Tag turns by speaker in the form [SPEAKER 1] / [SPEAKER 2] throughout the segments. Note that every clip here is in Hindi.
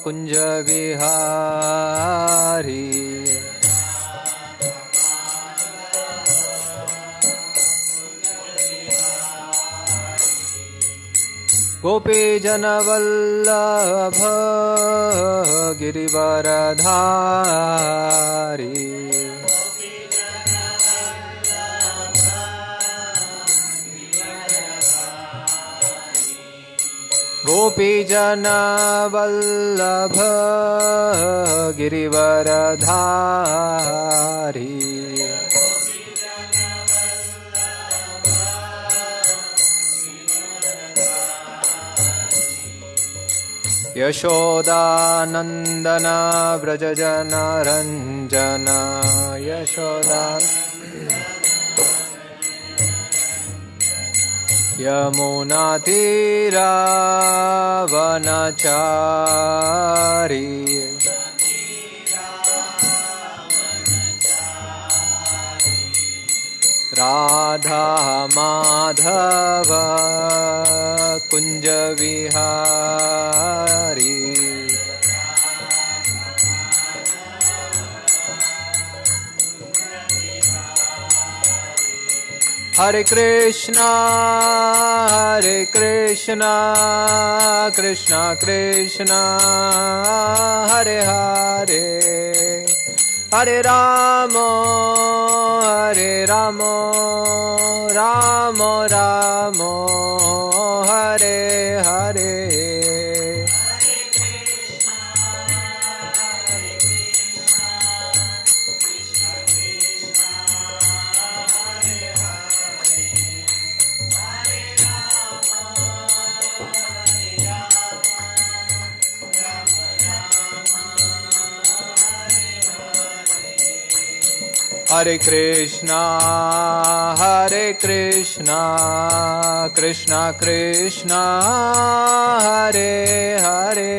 [SPEAKER 1] कुंज विहारी गोपी जनवल्लभ गिरिवरधारी गोपी जनवल्लभ गिरिवरधारी यशोदानंदन व्रजजनरंजन यमुनातीरावनचारी राधा माधव कुंज विहारी हरे कृष्णा कृष्णा कृष्णा हरे हरे हरे राम राम राम हरे हरे हरे कृष्णा कृष्णा कृष्णा हरे हरे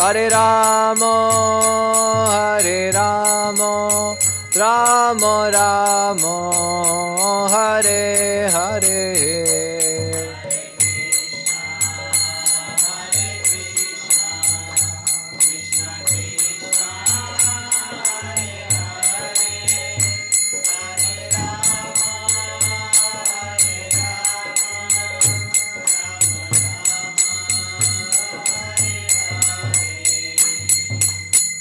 [SPEAKER 1] हरे राम राम राम हरे हरे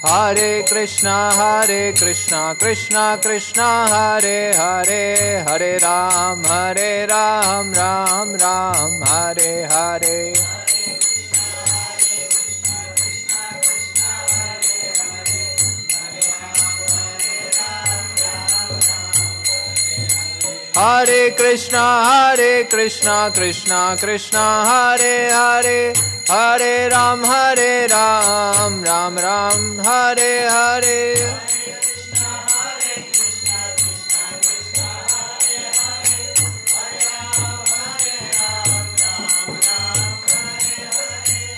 [SPEAKER 1] हरे कृष्णा कृष्णा कृष्णा हरे हरे हरे राम राम राम हरे हरे हरे कृष्णा कृष्णा कृष्णा हरे हरे हरे राम राम राम हरे हरे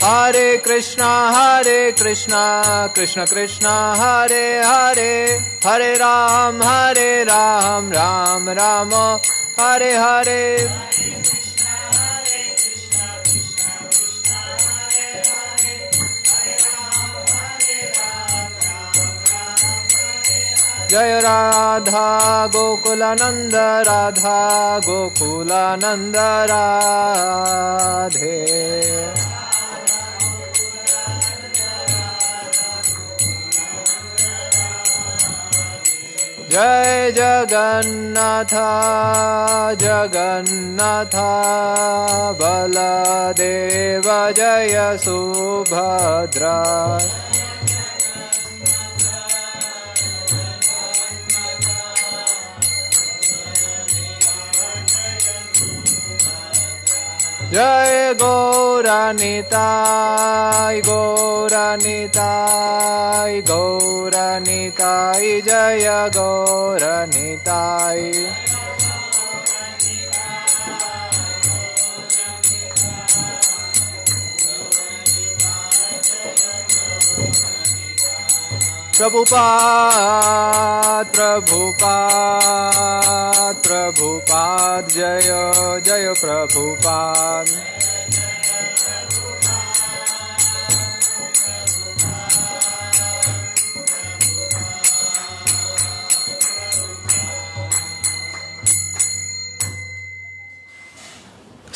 [SPEAKER 1] हरे कृष्णा कृष्णा कृष्णा हरे हरे हरे राम राम राम हरे हरे जय राधा गोकुलानंद राधा गोकुलानंद राधे जय जगन्नाथ जगन्नाथ बलदेव जय सुभद्रा जय गौरानिताय गौरानिताय गौरानिताय जय गौरानिताय प्रभुपाद प्रभुपाद प्रभुपाद जय जय प्रभुपाद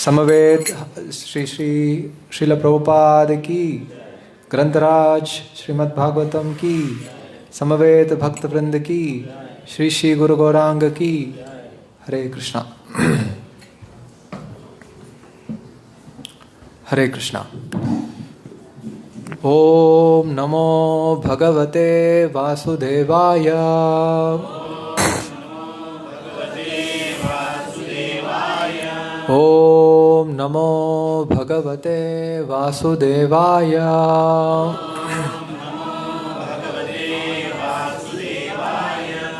[SPEAKER 1] समवेत श्री श्रील प्रभुपाद की, ग्रंथराज श्रीमद् भागवतम की, समवेत भक्त वृंद की, श्री श्री गुरु गौरांग की। हरे कृष्णा। हरे कृष्णा। ओम नमो भगवते वासुदेवाय। ओम नमो भगवते वासुदेवाय।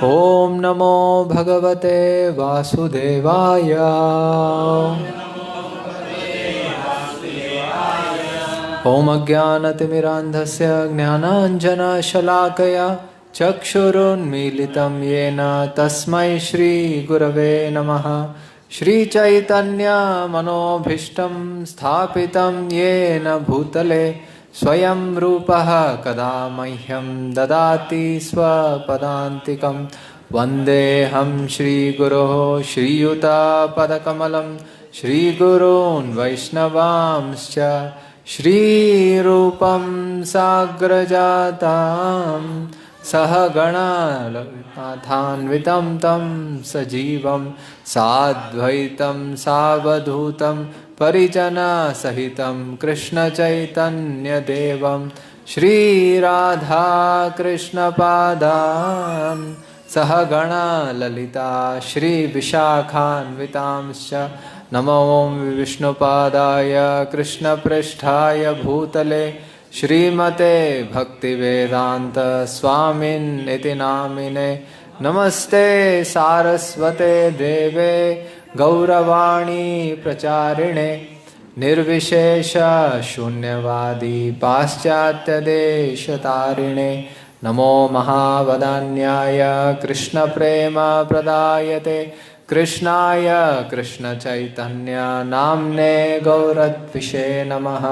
[SPEAKER 1] ओम नमो भगवते वासुदेवाय। ओम अज्ञानतिमिरान्धस्य ज्ञानाञ्जनशलाकया चक्षुरुन्मीलितं येन तस्मै श्रीगुरवे नमः। श्रीचैतन्यमनोभीष्टं स्थापितं येन भूतले स्वयं रूपः कदा मह्यं ददाति स्वपदान्तिकं। वन्देऽहं श्रीगुरोः श्रीयुतपदकमलं श्रीगुरून् वैष्णवांश्च श्रीरूपं साग्रजातां सहगणा ललितान्वितं तं सजीवं साद्वैतं सावधूतं परिजनसहितं कृष्णचैतन्यदेवं श्रीराधाकृष्णपादान् सहगणा ललिता श्रीविशाखान्वितांश्च। नमो विष्णुपादाय कृष्णपृष्ठाय भूतले श्रीमते भक्तिवेदांत स्वामिन्निति नामिने। नमस्ते सारस्वते देवे गौरवाणी प्रचारिणे निर्विशेष शून्यवादी पाश्चात्यदेशतारिणे। नमो महावदान्याय कृष्णप्रेम प्रदायते कृष्णाय कृष्णचैतन्य नाम्ने गौरत्विषे नमः।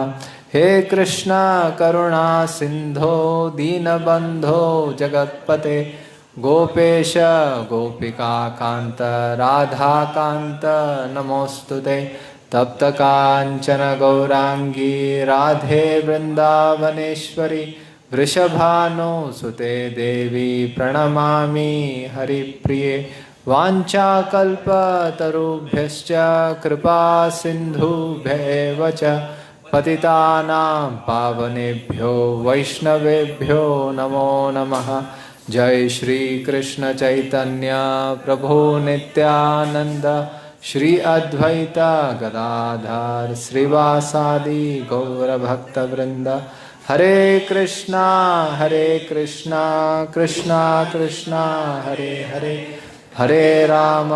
[SPEAKER 1] हे कृष्ण करुणा सिंधो दीनबंधो जगत्पते गोपेश गोपिका कांत राधा कांत नमोस्तुते। तप्त कांचन गौरांगी राधे वृंदावनेश्वरी वृषभानुसुते देवी प्रणमामि हरिप्रिये। वाञ्छाकल्पतरुभ्यश्च कृपा सिन्धुभ्येव च पतितानां पावनेभ्यो वैष्णवेभ्यो नमो नमः। जय श्री कृष्ण चैतन्य प्रभु नित्यानंद श्री अद्वैत गदाधर श्रीवासादि गौरभक्तवृंद। हरे कृष्णा कृष्णा कृष्णा हरे हरे, हरे राम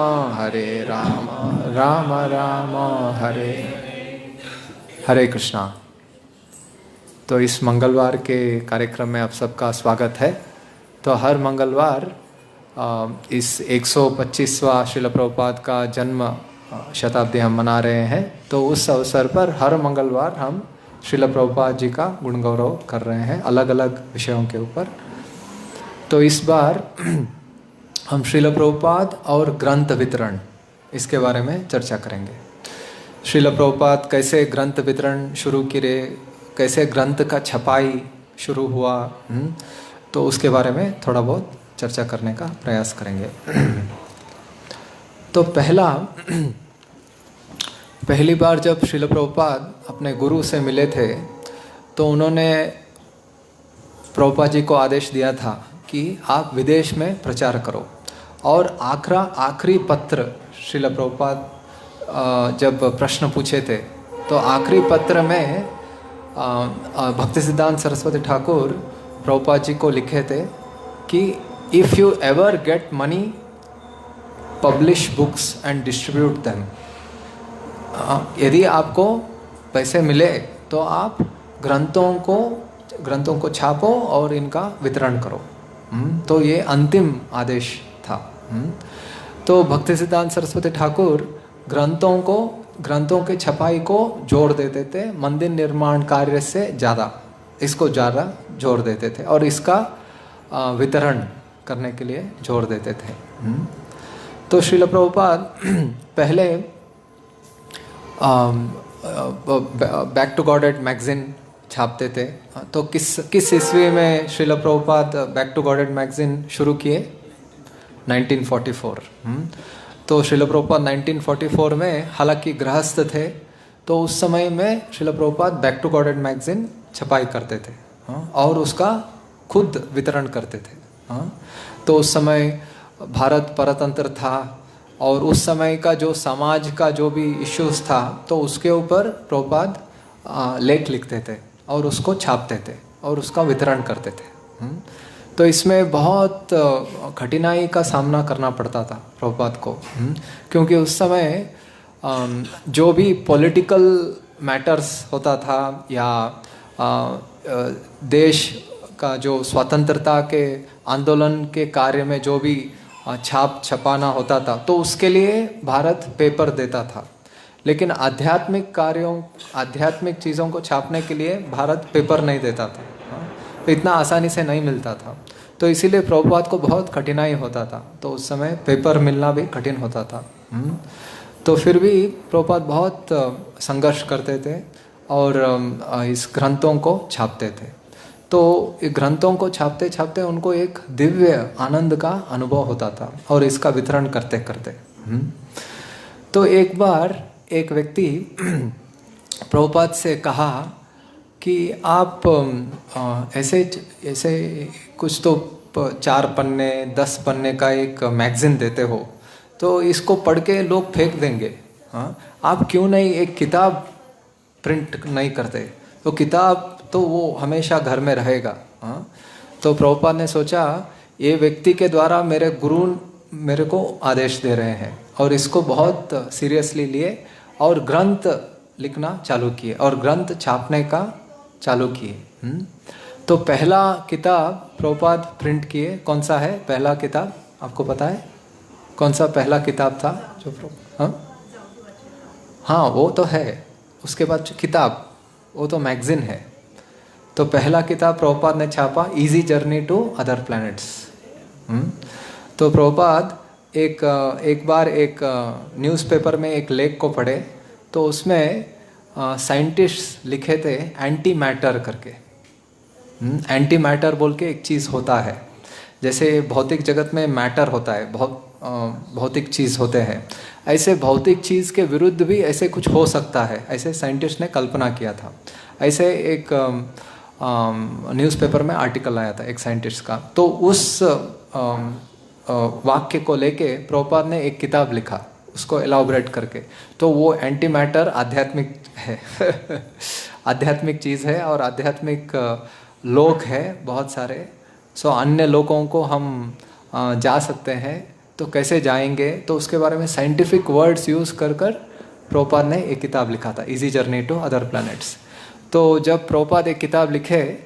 [SPEAKER 1] राम राम हरे हरे कृष्णा। तो इस मंगलवार के कार्यक्रम में आप सबका स्वागत है। तो हर मंगलवार इस 125वां श्रील प्रभुपाद का जन्म शताब्दी हम मना रहे हैं। तो उस अवसर पर हर मंगलवार हम श्रील प्रभुपाद जी का गुण गौरव कर रहे हैं अलग अलग विषयों के ऊपर। तो इस बार हम श्रील प्रभुपाद और ग्रंथ वितरण इसके बारे में चर्चा करेंगे। श्रील प्रभुपाद कैसे ग्रंथ वितरण शुरू किए, कैसे ग्रंथ का छपाई शुरू हुआ, तो उसके बारे में थोड़ा बहुत चर्चा करने का प्रयास करेंगे। तो पहली बार जब श्रील प्रभुपाद अपने गुरु से मिले थे तो उन्होंने प्रभुपाद जी को आदेश दिया था कि आप विदेश में प्रचार करो। और आखिरी पत्र श्रील प्रभुपाद जब प्रश्न पूछे थे तो आखिरी पत्र में भक्ति सिद्धांत सरस्वती ठाकुर प्रभुपाद जी को लिखे थे कि if you ever get money publish books and distribute them. यदि आपको पैसे मिले तो आप ग्रंथों को छापो और इनका वितरण करो। तो ये अंतिम आदेश था। तो भक्ति सिद्धांत सरस्वती ठाकुर ग्रंथों के छपाई को जोड़ देते थे, मंदिर निर्माण कार्य से इसको ज़्यादा जोड़ देते थे और इसका वितरण करने के लिए जोड़ देते थे। तो श्रील प्रभुपाद पहले बैक टू गॉडेड मैगजीन छापते थे। तो किस ईस्वी में Srila Prabhupada back to Godhead magazine शुरू किए? 1944। तो श्रील प्रभुपाद 1944 में हालांकि गृहस्थ थे, तो उस समय में Srila Prabhupada back to Godhead magazine छपाई करते थे और उसका खुद वितरण करते थे। तो उस समय भारत परतंत्र था और उस समय का जो समाज का जो भी इश्यूज था तो उसके ऊपर प्रभुपाद लेख लिखते थे और उसको छापते थे और उसका वितरण करते थे। तो इसमें बहुत कठिनाई का सामना करना पड़ता था प्रभुपाद को, क्योंकि उस समय जो भी पॉलिटिकल मैटर्स होता था या देश का जो स्वतंत्रता के आंदोलन के कार्य में जो भी छपाना होता था तो उसके लिए भारत पेपर देता था, लेकिन आध्यात्मिक चीज़ों को छापने के लिए भारत पेपर नहीं देता था। तो इतना आसानी से नहीं मिलता था, तो इसीलिए प्रभुपाद को बहुत कठिनाई होता था। तो उस समय पेपर मिलना भी कठिन होता था। तो फिर भी प्रभुपाद बहुत संघर्ष करते थे और इस ग्रंथों को छापते थे। तो ग्रंथों को छापते छापते उनको एक दिव्य आनंद का अनुभव होता था और इसका वितरण करते करते तो एक बार एक व्यक्ति प्रभुपाद से कहा कि आप ऐसे कुछ तो 4 पन्ने 10 पन्ने का एक मैगजीन देते हो तो इसको पढ़ के लोग फेंक देंगे, आप क्यों नहीं एक किताब प्रिंट नहीं करते? तो किताब तो वो हमेशा घर में रहेगा। तो प्रभुपाद ने सोचा ये व्यक्ति के द्वारा मेरे गुरु मेरे को आदेश दे रहे हैं और इसको बहुत सीरियसली लिए और ग्रंथ लिखना चालू किए और ग्रंथ छापने का चालू किए। तो पहला किताब प्रभुपाद प्रिंट किए। कौन सा है पहला किताब, आपको पता है कौन सा पहला किताब था जो हाँ वो तो है, उसके बाद जो किताब वो तो मैगजीन है। तो पहला किताब प्रभुपाद ने छापा easy journey to other planets. तो प्रभुपाद एक बार एक न्यूज़पेपर में एक लेख को पढ़े तो उसमें साइंटिस्ट लिखे थे एंटी मैटर करके। एंटी मैटर बोल के एक चीज़ होता है, जैसे भौतिक जगत में मैटर होता है, भौतिक चीज़ होते हैं, ऐसे भौतिक चीज़ के विरुद्ध भी ऐसे कुछ हो सकता है, ऐसे साइंटिस्ट ने कल्पना किया था। ऐसे एक न्यूज़पेपर में आर्टिकल आया था एक साइंटिस्ट का, तो उस वाक्य को लेके प्रभुपाद ने एक किताब लिखा उसको एलाबोरेट करके। तो वो एंटी मैटर आध्यात्मिक है आध्यात्मिक चीज़ है और आध्यात्मिक लोक है बहुत सारे। सो अन्य लोगों को हम जा सकते हैं, तो कैसे जाएंगे, तो उसके बारे में साइंटिफिक वर्ड्स यूज़ कर प्रभुपाद ने एक किताब लिखा था easy journey to other planets. तो जब प्रभुपाद एक किताब लिखे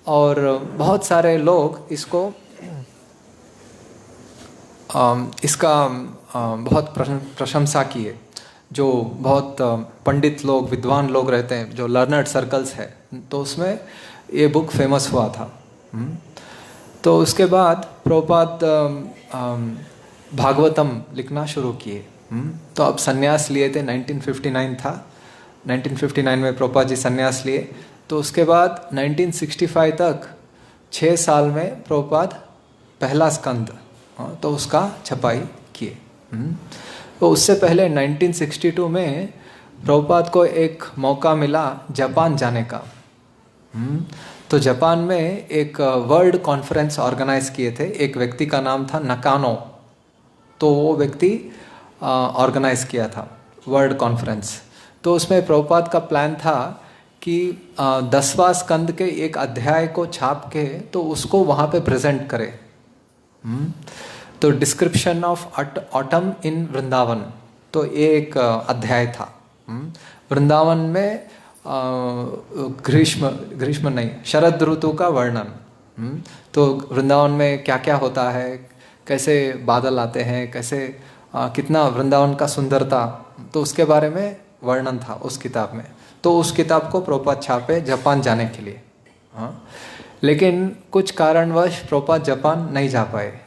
[SPEAKER 1] और बहुत सारे लोग इसका बहुत प्रशंसा किए, जो बहुत पंडित लोग भागवत लोग रहते हैं, जो लर्नर्ड सर्कल्स है, तो उसमें ये बुक फेमस हुआ था। तो उसके बाद प्रभुपाद भागवतम लिखना शुरू किए। तो अब संन्यास लिए थे, 1959 था, 1959 में प्रभुपाद जी संन्यास लिए। तो उसके बाद 1965 तक 6 साल में प्रभुपाद पहला स्कंद तो उसका छपाई किए। तो उससे पहले 1962 में प्रभुपाद को एक मौका मिला जापान जाने का। तो जापान में एक वर्ल्ड कॉन्फ्रेंस ऑर्गेनाइज किए थे, एक व्यक्ति का नाम था नकानो। तो वो व्यक्ति ऑर्गेनाइज किया था वर्ल्ड कॉन्फ्रेंस। तो उसमें प्रभुपाद का प्लान था कि 10वां स्कंद के एक अध्याय को छाप के तो उसको वहाँ पे प्रेजेंट करे। तो डिस्क्रिप्शन ऑफ ऑटम इन वृंदावन, तो ये एक अध्याय था। वृंदावन में ग्रीष्म नहीं, शरद ऋतु का वर्णन। तो वृंदावन में क्या क्या होता है, कैसे बादल आते हैं, कैसे कितना वृंदावन का सुंदरता, तो उसके बारे में वर्णन था उस किताब में। तो उस किताब को प्रभुपाद छापे जापान जाने के लिए। लेकिन कुछ कारणवश प्रभुपाद जापान नहीं जा पाए,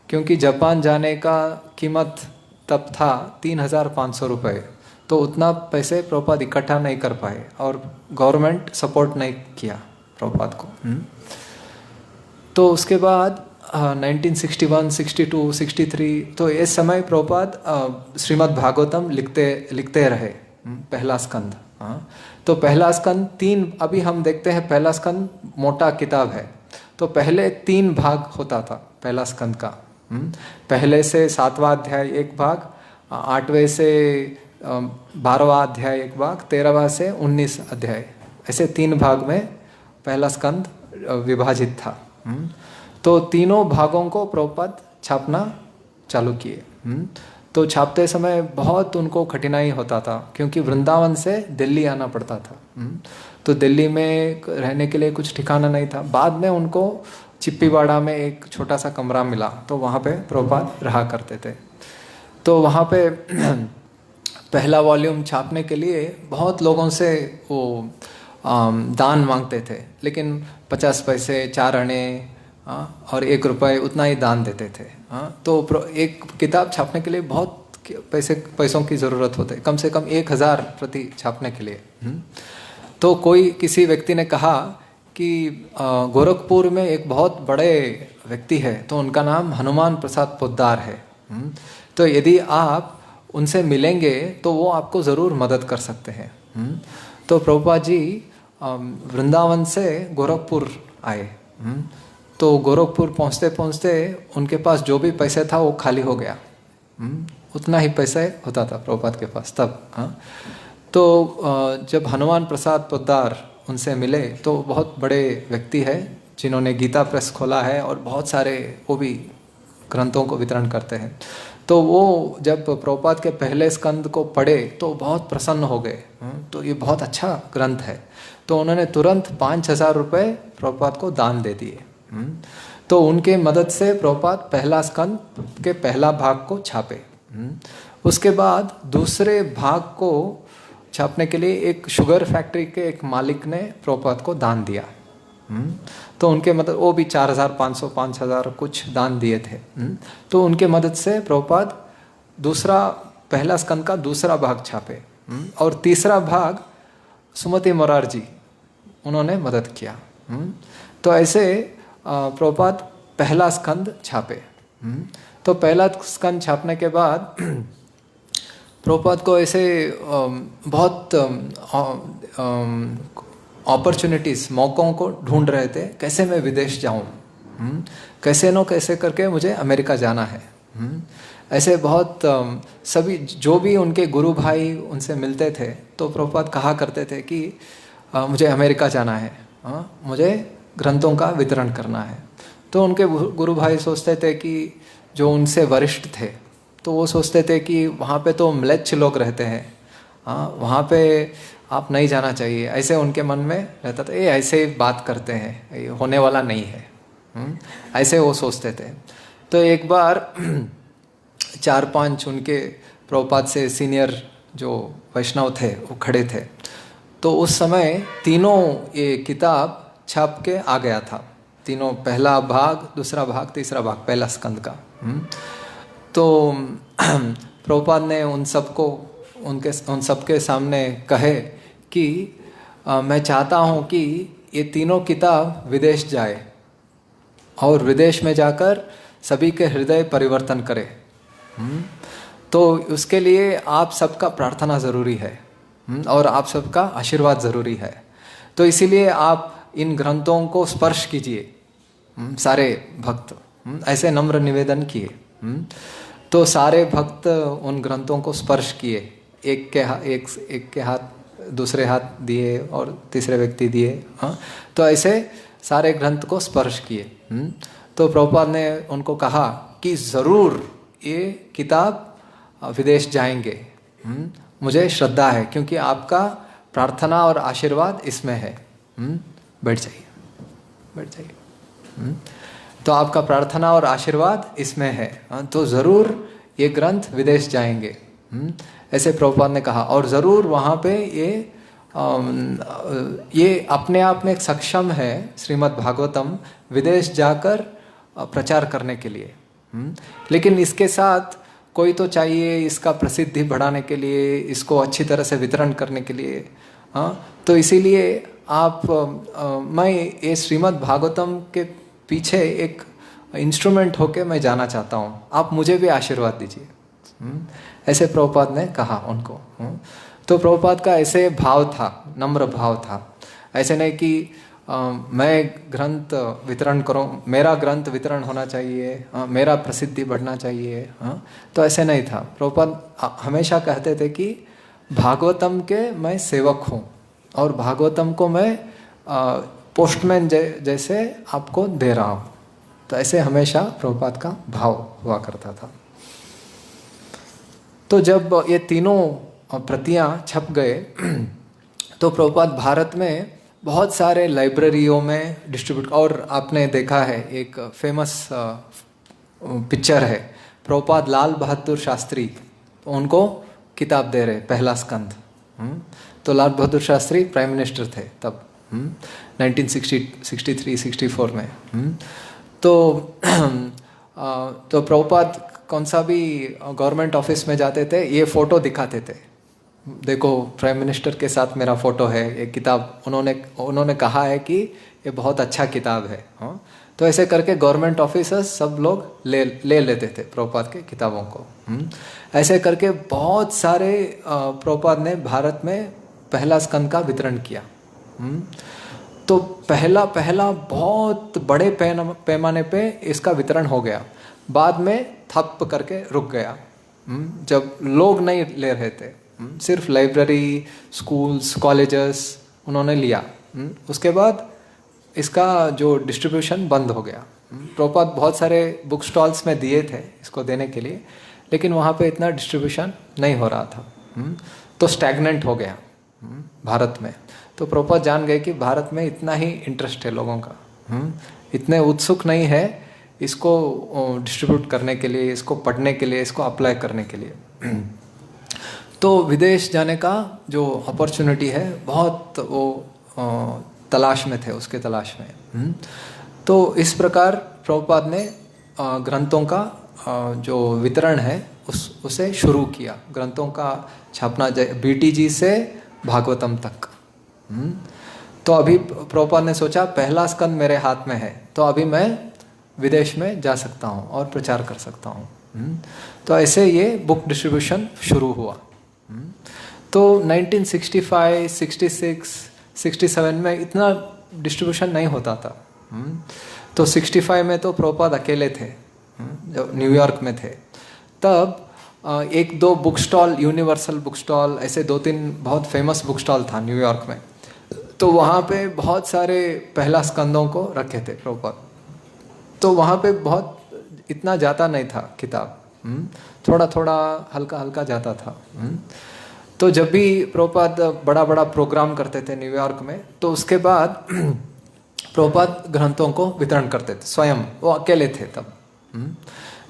[SPEAKER 1] क्योंकि जापान जाने का कीमत तब था 3,500 रुपये। तो उतना पैसे प्रभुपाद इकट्ठा नहीं कर पाए और गवर्नमेंट सपोर्ट नहीं किया प्रभुपाद को। तो उसके बाद 1961, 62, 63 तो इस समय प्रभुपाद श्रीमद् भागवतम लिखते रहे, पहला स्कंद। तो पहला स्कंद 3, अभी हम देखते हैं पहला स्कंद मोटा किताब है, तो पहले 3 भाग होता था पहला स्कंद का। पहले से 7वां अध्याय एक भाग, 8वें से 12वां अध्याय एक भाग, 13वां से 19 अध्याय, ऐसे 3 भाग में पहला स्कंद विभाजित था। तो तीनों भागों को प्रभुपाद छापना चालू किए। तो छापते समय बहुत उनको कठिनाई होता था, क्योंकि वृंदावन से दिल्ली आना पड़ता था। तो दिल्ली में रहने के लिए कुछ ठिकाना नहीं था। बाद में उनको चिप्पीवाड़ा में एक छोटा सा कमरा मिला, तो वहाँ पे प्रभुपाद रहा करते थे। तो वहाँ पे पहला वॉल्यूम छापने के लिए बहुत लोगों से वो दान मांगते थे, लेकिन 50 पैसे, 4 आने और 1 रुपये उतना ही दान देते थे। तो एक किताब छापने के लिए बहुत पैसों की ज़रूरत होती है, कम से कम 1000 प्रति छापने के लिए। तो किसी व्यक्ति ने कहा कि गोरखपुर में एक बहुत बड़े व्यक्ति है, तो उनका नाम हनुमान प्रसाद पोद्दार है। तो यदि आप उनसे मिलेंगे तो वो आपको ज़रूर मदद कर सकते हैं। तो प्रभुपाद जी वृंदावन से गोरखपुर आए। तो गोरखपुर पहुँचते पहुँचते उनके पास जो भी पैसे था वो खाली हो गया। उतना ही पैसे होता था प्रभुपाद के पास तब। तो जब हनुमान प्रसाद पोद्दार उनसे मिले, तो बहुत बड़े व्यक्ति है जिन्होंने गीता प्रेस खोला है और बहुत सारे वो भी ग्रंथों को वितरण करते हैं। तो वो जब प्रभुपाद के पहले स्कंद को पढ़े तो बहुत प्रसन्न हो गए। तो ये बहुत अच्छा ग्रंथ है। तो उन्होंने तुरंत 5000 रुपये प्रभुपाद को दान दे दिए। तो उनके मदद से प्रभुपाद पहला स्कंद के पहला भाग को छापे। उसके बाद दूसरे भाग को छापने के लिए एक शुगर फैक्ट्री के एक मालिक ने प्रभुपाद को दान दिया। तो उनके मदद, वो भी 4500, 5000 कुछ दान दिए थे। तो उनके मदद से प्रभुपाद पहला स्कंद का दूसरा भाग छापे। और तीसरा भाग सुमति मोरारजी उन्होंने मदद किया। तो ऐसे प्रभुपाद पहला स्कंद छापे। तो पहला स्कंद छापने के बाद प्रभुपाद को ऐसे बहुत अपॉर्चुनिटीज़, मौक़ों को ढूंढ रहे थे, कैसे मैं विदेश जाऊं, कैसे करके मुझे अमेरिका जाना है। ऐसे बहुत सभी जो भी उनके गुरु भाई उनसे मिलते थे, तो प्रभुपाद कहा करते थे कि मुझे अमेरिका जाना है, मुझे ग्रंथों का वितरण करना है। तो उनके गुरु भाई सोचते थे कि जो उनसे वरिष्ठ थे, तो वो सोचते थे कि वहाँ पे तो म्लेच्छ लोग रहते हैं, वहाँ पे आप नहीं जाना चाहिए। ऐसे उनके मन में रहता था, ये ऐसे बात करते हैं, ये होने वाला नहीं है, ऐसे वो सोचते थे। तो एक बार 4-5 उनके प्रभुपाद से सीनियर जो वैष्णव थे वो खड़े थे। तो उस समय तीनों ये किताब छाप के आ गया था, तीनों, पहला भाग, दूसरा भाग, तीसरा भाग, पहला स्कंद का। तो प्रभुपाद ने उन सबके सामने कहे कि मैं चाहता हूँ कि ये तीनों किताब विदेश जाए और विदेश में जाकर सभी के हृदय परिवर्तन करे। तो उसके लिए आप सबका प्रार्थना ज़रूरी है और आप सबका आशीर्वाद ज़रूरी है। तो इसीलिए आप इन ग्रंथों को स्पर्श कीजिए, सारे भक्त ऐसे नम्र निवेदन किए। तो सारे भक्त उन ग्रंथों को स्पर्श किए, एक के हाथ दूसरे हाथ दिए और तीसरे व्यक्ति दिए। तो ऐसे सारे ग्रंथ को स्पर्श किए। तो प्रभुपाद ने उनको कहा कि ज़रूर ये किताब विदेश जाएंगे, मुझे श्रद्धा है, क्योंकि आपका प्रार्थना और आशीर्वाद इसमें है। बैठ जाइए। तो आपका प्रार्थना और आशीर्वाद इसमें है, तो ज़रूर ये ग्रंथ विदेश जाएंगे, ऐसे प्रभुपाद ने कहा। और ज़रूर वहाँ पे ये अपने आप में एक सक्षम है श्रीमद् भागवतम विदेश जाकर प्रचार करने के लिए। लेकिन इसके साथ कोई तो चाहिए इसका प्रसिद्धि बढ़ाने के लिए, इसको अच्छी तरह से वितरण करने के लिए। हाँ, तो इसीलिए मैं ये श्रीमद् भागवतम के पीछे एक इंस्ट्रूमेंट होके मैं जाना चाहता हूँ, आप मुझे भी आशीर्वाद दीजिए। ऐसे प्रभुपाद ने कहा उनको। तो प्रभुपाद का ऐसे भाव था, नम्र भाव था। ऐसे नहीं कि मैं ग्रंथ वितरण करूं, मेरा ग्रंथ वितरण होना चाहिए, मेरा प्रसिद्धि बढ़ना चाहिए। तो ऐसे नहीं था। प्रभुपाद हमेशा कहते थे कि भागवतम के मैं सेवक हूँ और भागवतम को मैं पोस्टमैन जैसे आपको दे रहा हूँ। तो ऐसे हमेशा प्रभुपाद का भाव हुआ करता था। तो जब ये तीनों प्रतियां छप गए तो प्रभुपाद भारत में बहुत सारे लाइब्रेरियों में डिस्ट्रीब्यूट, और आपने देखा है एक फेमस पिक्चर है, प्रभुपाद लाल बहादुर शास्त्री, तो उनको किताब दे रहे पहला स्कंद। तो लाल बहादुर शास्त्री प्राइम मिनिस्टर थे तब 1963-64 में। तो प्रभुपाद कौन सा भी गवर्नमेंट ऑफिस में जाते थे, ये फोटो दिखाते थे, देखो प्राइम मिनिस्टर के साथ मेरा फोटो है, ये किताब उन्होंने कहा है कि ये बहुत अच्छा किताब है। तो ऐसे करके गवर्नमेंट ऑफिसर्स सब लोग ले लेते थे प्रभुपाद के किताबों को। ऐसे करके बहुत सारे प्रभुपाद ने भारत में पहला स्कंद का वितरण किया। तो पहला बहुत बड़े पैमाने पे इसका वितरण हो गया। बाद में थप करके रुक गया जब लोग नहीं ले रहे थे। सिर्फ लाइब्रेरी, स्कूल्स, कॉलेजेस उन्होंने लिया। उसके बाद इसका जो डिस्ट्रीब्यूशन बंद हो गया। प्रभुपाद बहुत सारे बुक स्टॉल्स में दिए थे इसको देने के लिए, लेकिन वहाँ पे इतना डिस्ट्रीब्यूशन नहीं हो रहा था। तो स्टैग्नेंट हो गया भारत में। तो प्रभुपाद जान गए कि भारत में इतना ही इंटरेस्ट है लोगों का, इतने उत्सुक नहीं है इसको डिस्ट्रीब्यूट करने के लिए, इसको पढ़ने के लिए, इसको अप्लाई करने के लिए। तो विदेश जाने का जो अपॉर्चुनिटी है बहुत वो तलाश में थे, उसके तलाश में। तो इस प्रकार प्रभुपाद ने ग्रंथों का जो वितरण है उसे शुरू किया, ग्रंथों का छापना बीटीजी से भागवतम तक। तो अभी प्रभुपाद ने सोचा पहला स्कंद मेरे हाथ में है, तो अभी मैं विदेश में जा सकता हूँ और प्रचार कर सकता हूँ। तो ऐसे ये बुक डिस्ट्रीब्यूशन शुरू हुआ। तो 1965, 66, 67 में इतना डिस्ट्रीब्यूशन नहीं होता था। तो 65 में तो प्रभुपाद अकेले थे, जब न्यूयॉर्क में थे। तब एक दो book stall, universal book stall, ऐसे 2-3 बहुत फेमस बुक स्टॉल था न्यूयॉर्क में। तो वहाँ पे बहुत सारे पहला स्कंदों को रखे थे प्रभुपाद। तो वहाँ पे बहुत इतना जाता नहीं था किताब, थोड़ा थोड़ा हल्का हल्का जाता था। तो जब भी प्रभुपाद बड़ा बड़ा प्रोग्राम करते थे न्यूयॉर्क में, तो उसके बाद प्रभुपाद ग्रंथों को वितरण करते थे स्वयं, वो अकेले थे तब।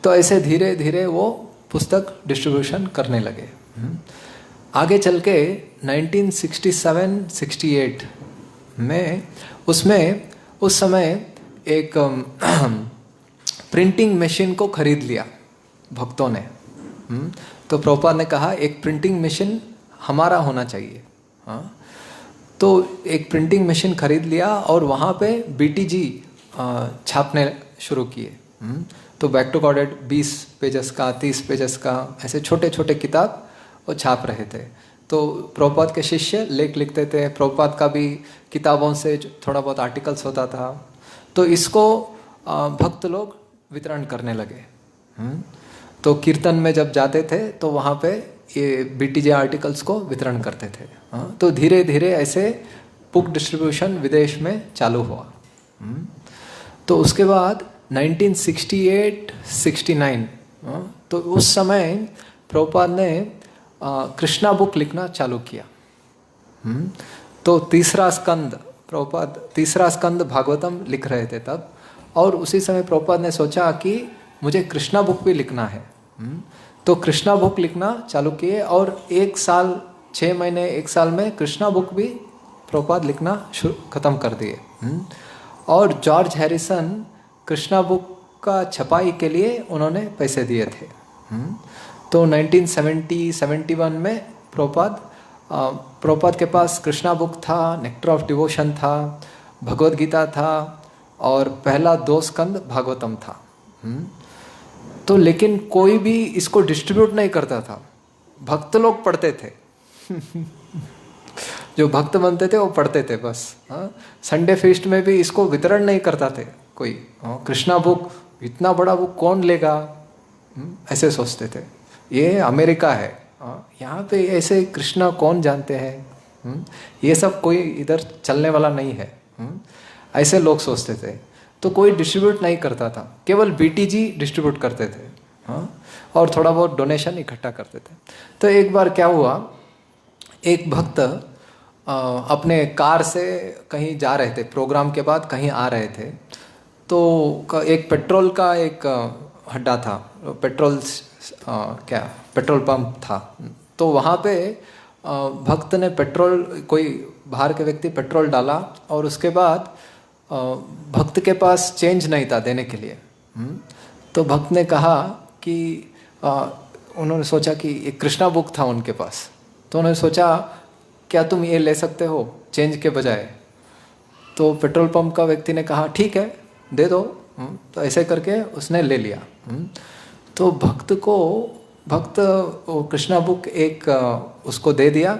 [SPEAKER 1] तो ऐसे धीरे धीरे वो पुस्तक डिस्ट्रीब्यूशन करने लगे। आगे चल के 1967-68 में उस समय एक प्रिंटिंग मशीन को खरीद लिया भक्तों ने। तो प्रभुपाद ने कहा एक प्रिंटिंग मशीन हमारा होना चाहिए। तो एक प्रिंटिंग मशीन खरीद लिया और वहाँ पे बीटीजी छापने शुरू किए। तो बैक टू गॉडेड 20 पेजेस का, 30 पेजेस का, ऐसे छोटे छोटे किताब वो छाप रहे थे। तो प्रभुपाद के शिष्य लेख लिखते थे, प्रभुपाद का भी किताबों से थोड़ा बहुत आर्टिकल्स होता था। तो इसको भक्त लोग वितरण करने लगे। तो कीर्तन में जब जाते थे तो वहाँ पे ये बीटीजे आर्टिकल्स को वितरण करते थे। तो धीरे धीरे ऐसे बुक डिस्ट्रीब्यूशन विदेश में चालू हुआ। तो उसके बाद 1968-69 तो उस समय प्रभुपाद ने कृष्णा बुक लिखना चालू किया। तो तीसरा स्कंद भागवतम लिख रहे थे तब, और उसी समय प्रभुपाद ने सोचा कि मुझे कृष्णा बुक भी लिखना है। तो कृष्णा बुक लिखना चालू किए और 1 साल 6 महीने 1 साल में कृष्णा बुक भी प्रभुपाद लिखना खत्म कर दिए। और जॉर्ज हैरिसन कृष्णा बुक का छपाई के लिए उन्होंने पैसे दिए थे। तो 1971 में प्रभुपाद के पास कृष्णा बुक था, नेक्टर ऑफ डिवोशन था, भगवद गीता था और पहला 2 स्कंद भागवतम था। तो लेकिन कोई भी इसको डिस्ट्रीब्यूट नहीं करता था, भक्त लोग पढ़ते थे। जो भक्त बनते थे वो पढ़ते थे बस। संडे फीस्ट में भी इसको वितरण नहीं करता थे कोई। कृष्णा बुक, इतना बड़ा बुक कौन लेगा, ऐसे सोचते थे। ये अमेरिका है, यहाँ पे ऐसे कृष्णा कौन जानते हैं, ये सब कोई इधर चलने वाला नहीं है, ऐसे लोग सोचते थे। तो कोई डिस्ट्रीब्यूट नहीं करता था, केवल बीटीजी डिस्ट्रीब्यूट करते थे और थोड़ा बहुत डोनेशन इकट्ठा करते थे। तो एक बार क्या हुआ, एक भक्त अपने कार से कहीं जा रहे थे, प्रोग्राम के बाद कहीं आ रहे थे, तो एक पेट्रोल का एक हड्डा था, पेट्रोल पंप था। तो वहाँ पे भक्त ने पेट्रोल, कोई बाहर के व्यक्ति पेट्रोल डाला और उसके बाद भक्त के पास चेंज नहीं था देने के लिए। तो भक्त ने कहा कि उन्होंने सोचा कि एक कृष्णा बुक था उनके पास, तो उन्होंने सोचा क्या तुम ये ले सकते हो चेंज के बजाय। तो पेट्रोल पंप का व्यक्ति ने कहा ठीक है दे दो। तो ऐसे करके उसने ले लिया। तो भक्त वो कृष्णा बुक एक उसको दे दिया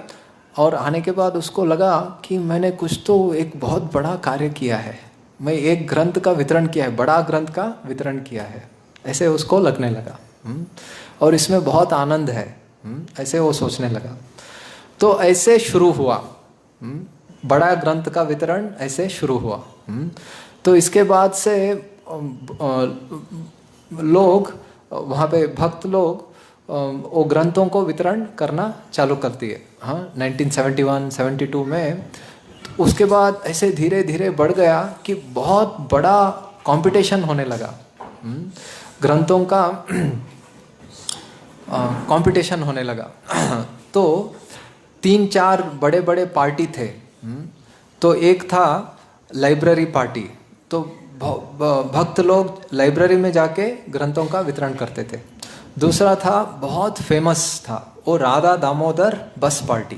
[SPEAKER 1] और आने के बाद उसको लगा कि मैंने कुछ तो एक बहुत बड़ा कार्य किया है, मैं एक ग्रंथ का वितरण किया है, बड़ा ग्रंथ का वितरण किया है, ऐसे उसको लगने लगा। और इसमें बहुत आनंद है, ऐसे वो सोचने लगा। तो ऐसे शुरू हुआ, बड़ा ग्रंथ का वितरण ऐसे शुरू हुआ। तो इसके बाद से लोग वहाँ पे भक्त लोग वो ग्रंथों को वितरण करना चालू कर दिए। 1971-72 में। उसके बाद ऐसे धीरे धीरे बढ़ गया कि बहुत बड़ा कंपटीशन होने लगा, ग्रंथों का कंपटीशन होने लगा। तो 3-4 बड़े बड़े पार्टी थे। तो एक था लाइब्रेरी पार्टी, तो भक्त लोग लाइब्रेरी में जाके ग्रंथों का वितरण करते थे। दूसरा था, बहुत फेमस था, वो राधा दामोदर बस पार्टी।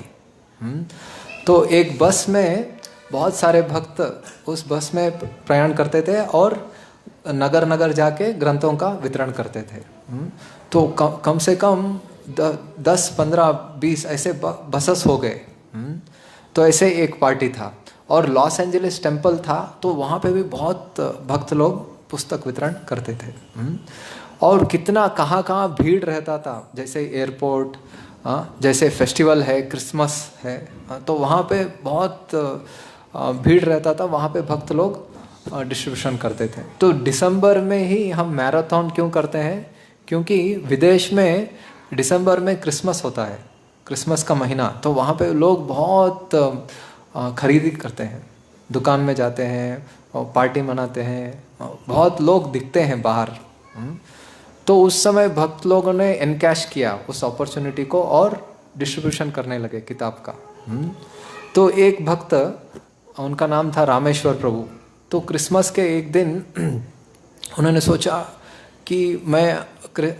[SPEAKER 1] तो एक बस में बहुत सारे भक्त उस बस में प्रयाण करते थे और नगर नगर जाके ग्रंथों का वितरण करते थे। तो कम से कम 10, 15, 20 ऐसे बसेस हो गए। तो ऐसे एक पार्टी था। और लॉस एंजलिस टेम्पल था, तो वहाँ पे भी बहुत भक्त लोग पुस्तक वितरण करते थे। और कितना कहाँ कहाँ भीड़ रहता था, जैसे एयरपोर्ट, जैसे फेस्टिवल है, क्रिसमस है, तो वहाँ पे बहुत भीड़ रहता था, वहाँ पे भक्त लोग डिस्ट्रीब्यूशन करते थे। तो दिसंबर में ही हम मैराथन क्यों करते हैं, क्योंकि विदेश में दिसंबर में क्रिसमस होता है, क्रिसमस का महीना। तो वहाँ पे लोग बहुत खरीदी करते हैं, दुकान में जाते हैं और पार्टी मनाते हैं, बहुत लोग दिखते हैं बाहर। तो उस समय भक्त लोगों ने एनकैश किया उस अपॉर्चुनिटी को और डिस्ट्रीब्यूशन करने लगे किताब का। तो एक भक्त, उनका नाम था रामेश्वर प्रभु। तो क्रिसमस के एक दिन उन्होंने सोचा कि मैं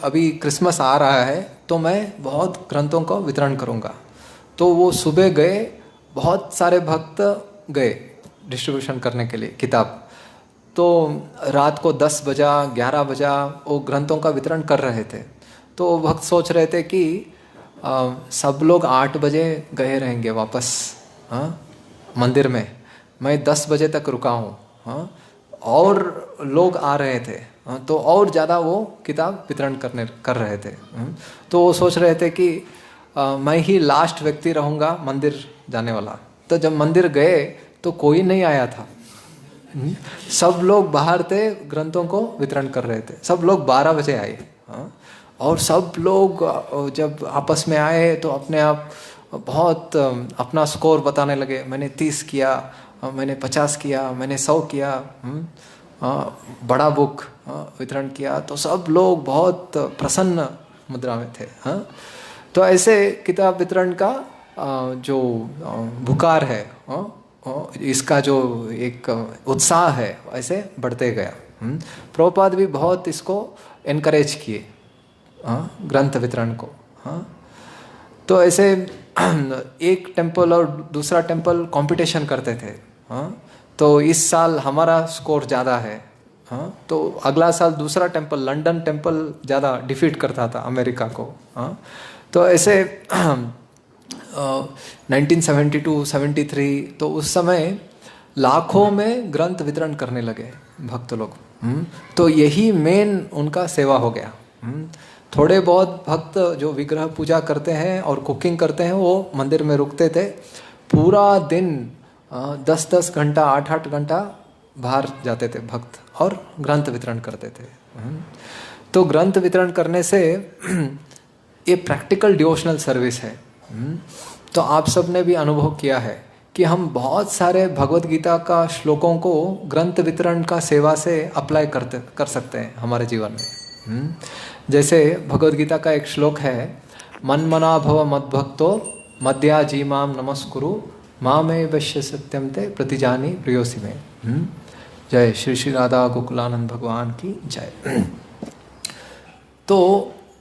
[SPEAKER 1] अभी क्रिसमस आ रहा है तो मैं बहुत ग्रंथों का वितरण करूँगा। तो वो सुबह गए, बहुत सारे भक्त गए डिस्ट्रीब्यूशन करने के लिए किताब। तो रात को 10 बजा 11 बजा वो ग्रंथों का वितरण कर रहे थे। तो भक्त सोच रहे थे कि सब लोग 8 बजे गए रहेंगे वापस मंदिर में, मैं 10 बजे तक रुका हूँ, और लोग आ रहे थे, तो और ज़्यादा वो किताब वितरण कर रहे थे। तो वो सोच रहे थे कि मैं ही लास्ट व्यक्ति रहूँगा मंदिर जाने वाला। तो जब मंदिर गए तो कोई नहीं आया था, सब लोग बाहर थे, ग्रंथों को वितरण कर रहे थे। सब लोग 12 बजे आए, और सब लोग जब आपस में आए तो अपने आप बहुत अपना स्कोर बताने लगे, मैंने 30 किया, मैंने 50 किया, मैंने 100 किया, बड़ा बुक वितरण किया। तो सब लोग बहुत प्रसन्न मुद्रा में थे। तो ऐसे किताब वितरण का जो भुकार है, इसका जो एक उत्साह है, ऐसे बढ़ते गया। प्रभुपाद भी बहुत इसको एनकरेज किए, ग्रंथ वितरण को। तो ऐसे एक टेम्पल और दूसरा टेम्पल कंपटीशन करते थे। तो इस साल हमारा स्कोर ज़्यादा है, तो अगला साल दूसरा टेम्पल, लंदन टेम्पल ज़्यादा डिफीट करता था अमेरिका को। तो ऐसे 1972-73, तो उस समय लाखों में ग्रंथ वितरण करने लगे भक्त लोग। तो यही मेन उनका सेवा हो गया। थोड़े बहुत भक्त जो विग्रह पूजा करते हैं और कुकिंग करते हैं वो मंदिर में रुकते थे। पूरा दिन 10-10 घंटा, 8-8 घंटा बाहर जाते थे भक्त और ग्रंथ वितरण करते थे। तो ग्रंथ वितरण करने से ये प्रैक्टिकल डिवोशनल सर्विस है। तो आप सब ने भी अनुभव किया है कि हम बहुत सारे भगवत गीता का श्लोकों को ग्रंथ वितरण का सेवा से अप्लाई कर सकते हैं हमारे जीवन में। जैसे भगवत गीता का एक श्लोक है, मन मना भव मद्भक्तो मद्या जीमाम नमस्कुरु मामे वश्य सत्यम ते प्रतिजानी प्रियोसी में। जय श्री श्री राधा गोकुलानंद भगवान की जय। तो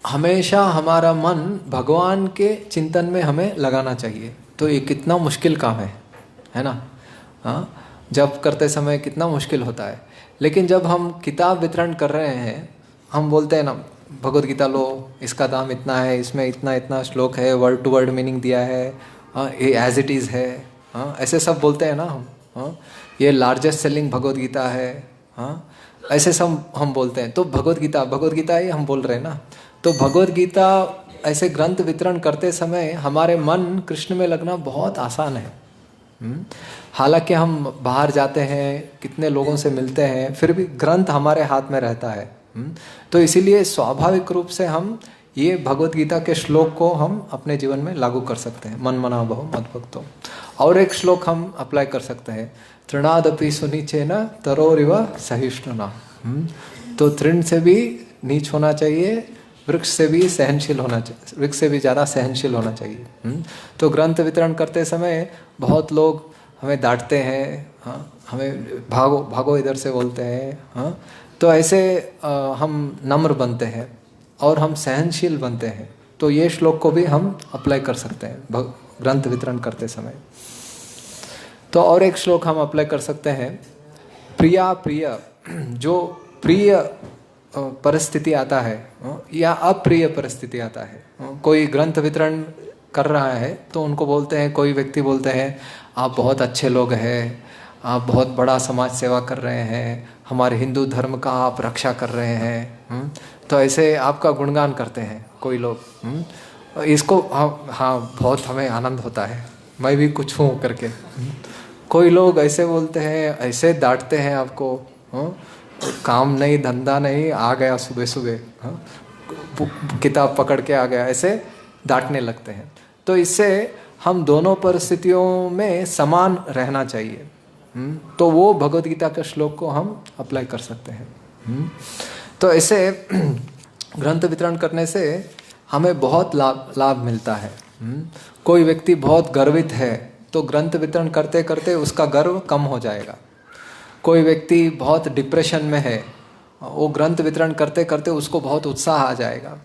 [SPEAKER 1] हमेशा हमारा मन भगवान के चिंतन में हमें लगाना चाहिए। तो ये कितना मुश्किल काम है ना? जब करते समय कितना मुश्किल होता है, लेकिन जब हम किताब वितरण कर रहे हैं, हम बोलते हैं ना भगवत गीता लो, इसका दाम इतना है, इसमें इतना इतना श्लोक है, वर्ड टू वर्ड मीनिंग दिया है, ये एज इट इज़ है, ऐसे सब बोलते हैं ना हम। ये लार्जेस्ट सेलिंग भगवत गीता है, ऐसे सब हम बोलते हैं। तो भगवत गीता ही हम बोल रहे हैं ना। तो भगवत गीता ऐसे ग्रंथ वितरण करते समय हमारे मन कृष्ण में लगना बहुत आसान है। हालांकि हम बाहर जाते हैं, कितने लोगों से मिलते हैं, फिर भी ग्रंथ हमारे हाथ में रहता है। तो इसीलिए स्वाभाविक रूप से हम ये भगवत गीता के श्लोक को हम अपने जीवन में लागू कर सकते हैं। मन मना भव मद्भक्तो। और एक श्लोक हम अप्लाई कर सकते हैं, तृणादपि सुनीचेन तरोरिव सहिष्णुना। तो तृण से भी नीच होना चाहिए, वृक्ष से भी सहनशील होना चाहिए, वृक्ष से भी ज़्यादा सहनशील होना चाहिए। तो ग्रंथ वितरण करते समय बहुत लोग हमें डांटते हैं, हमें भागो भागो इधर से बोलते हैं। तो ऐसे हम नम्र बनते हैं और हम सहनशील बनते हैं। तो ये श्लोक को भी हम अप्लाई कर सकते हैं ग्रंथ वितरण करते समय। तो और एक श्लोक हम अप्लाई कर सकते हैं, प्रिया प्रिय। जो प्रिय परिस्थिति आता है या अप्रिय परिस्थिति आता है, कोई ग्रंथ वितरण कर रहा है तो उनको बोलते हैं, कोई व्यक्ति बोलते हैं आप बहुत अच्छे लोग हैं, आप बहुत बड़ा समाज सेवा कर रहे हैं, हमारे हिंदू धर्म का आप रक्षा कर रहे हैं। तो ऐसे आपका गुणगान करते हैं कोई लोग। इसको हाँ बहुत हमें आनंद होता है, मैं भी कुछ हूँ करके। कोई लोग ऐसे बोलते हैं, ऐसे डांटते हैं आपको, काम नहीं धंधा नहीं, आ गया सुबह सुबह किताब पकड़ के आ गया, ऐसे डांटने लगते हैं। तो इससे हम दोनों परिस्थितियों में समान रहना चाहिए। तो वो भगवत गीता के श्लोक को हम अप्लाई कर सकते हैं। तो ऐसे ग्रंथ वितरण करने से हमें बहुत लाभ मिलता है। कोई व्यक्ति बहुत गर्वित है तो ग्रंथ वितरण करते करते उसका गर्व कम हो जाएगा। कोई व्यक्ति बहुत डिप्रेशन में है, वो ग्रंथ वितरण करते करते उसको बहुत उत्साह आ जाएगा।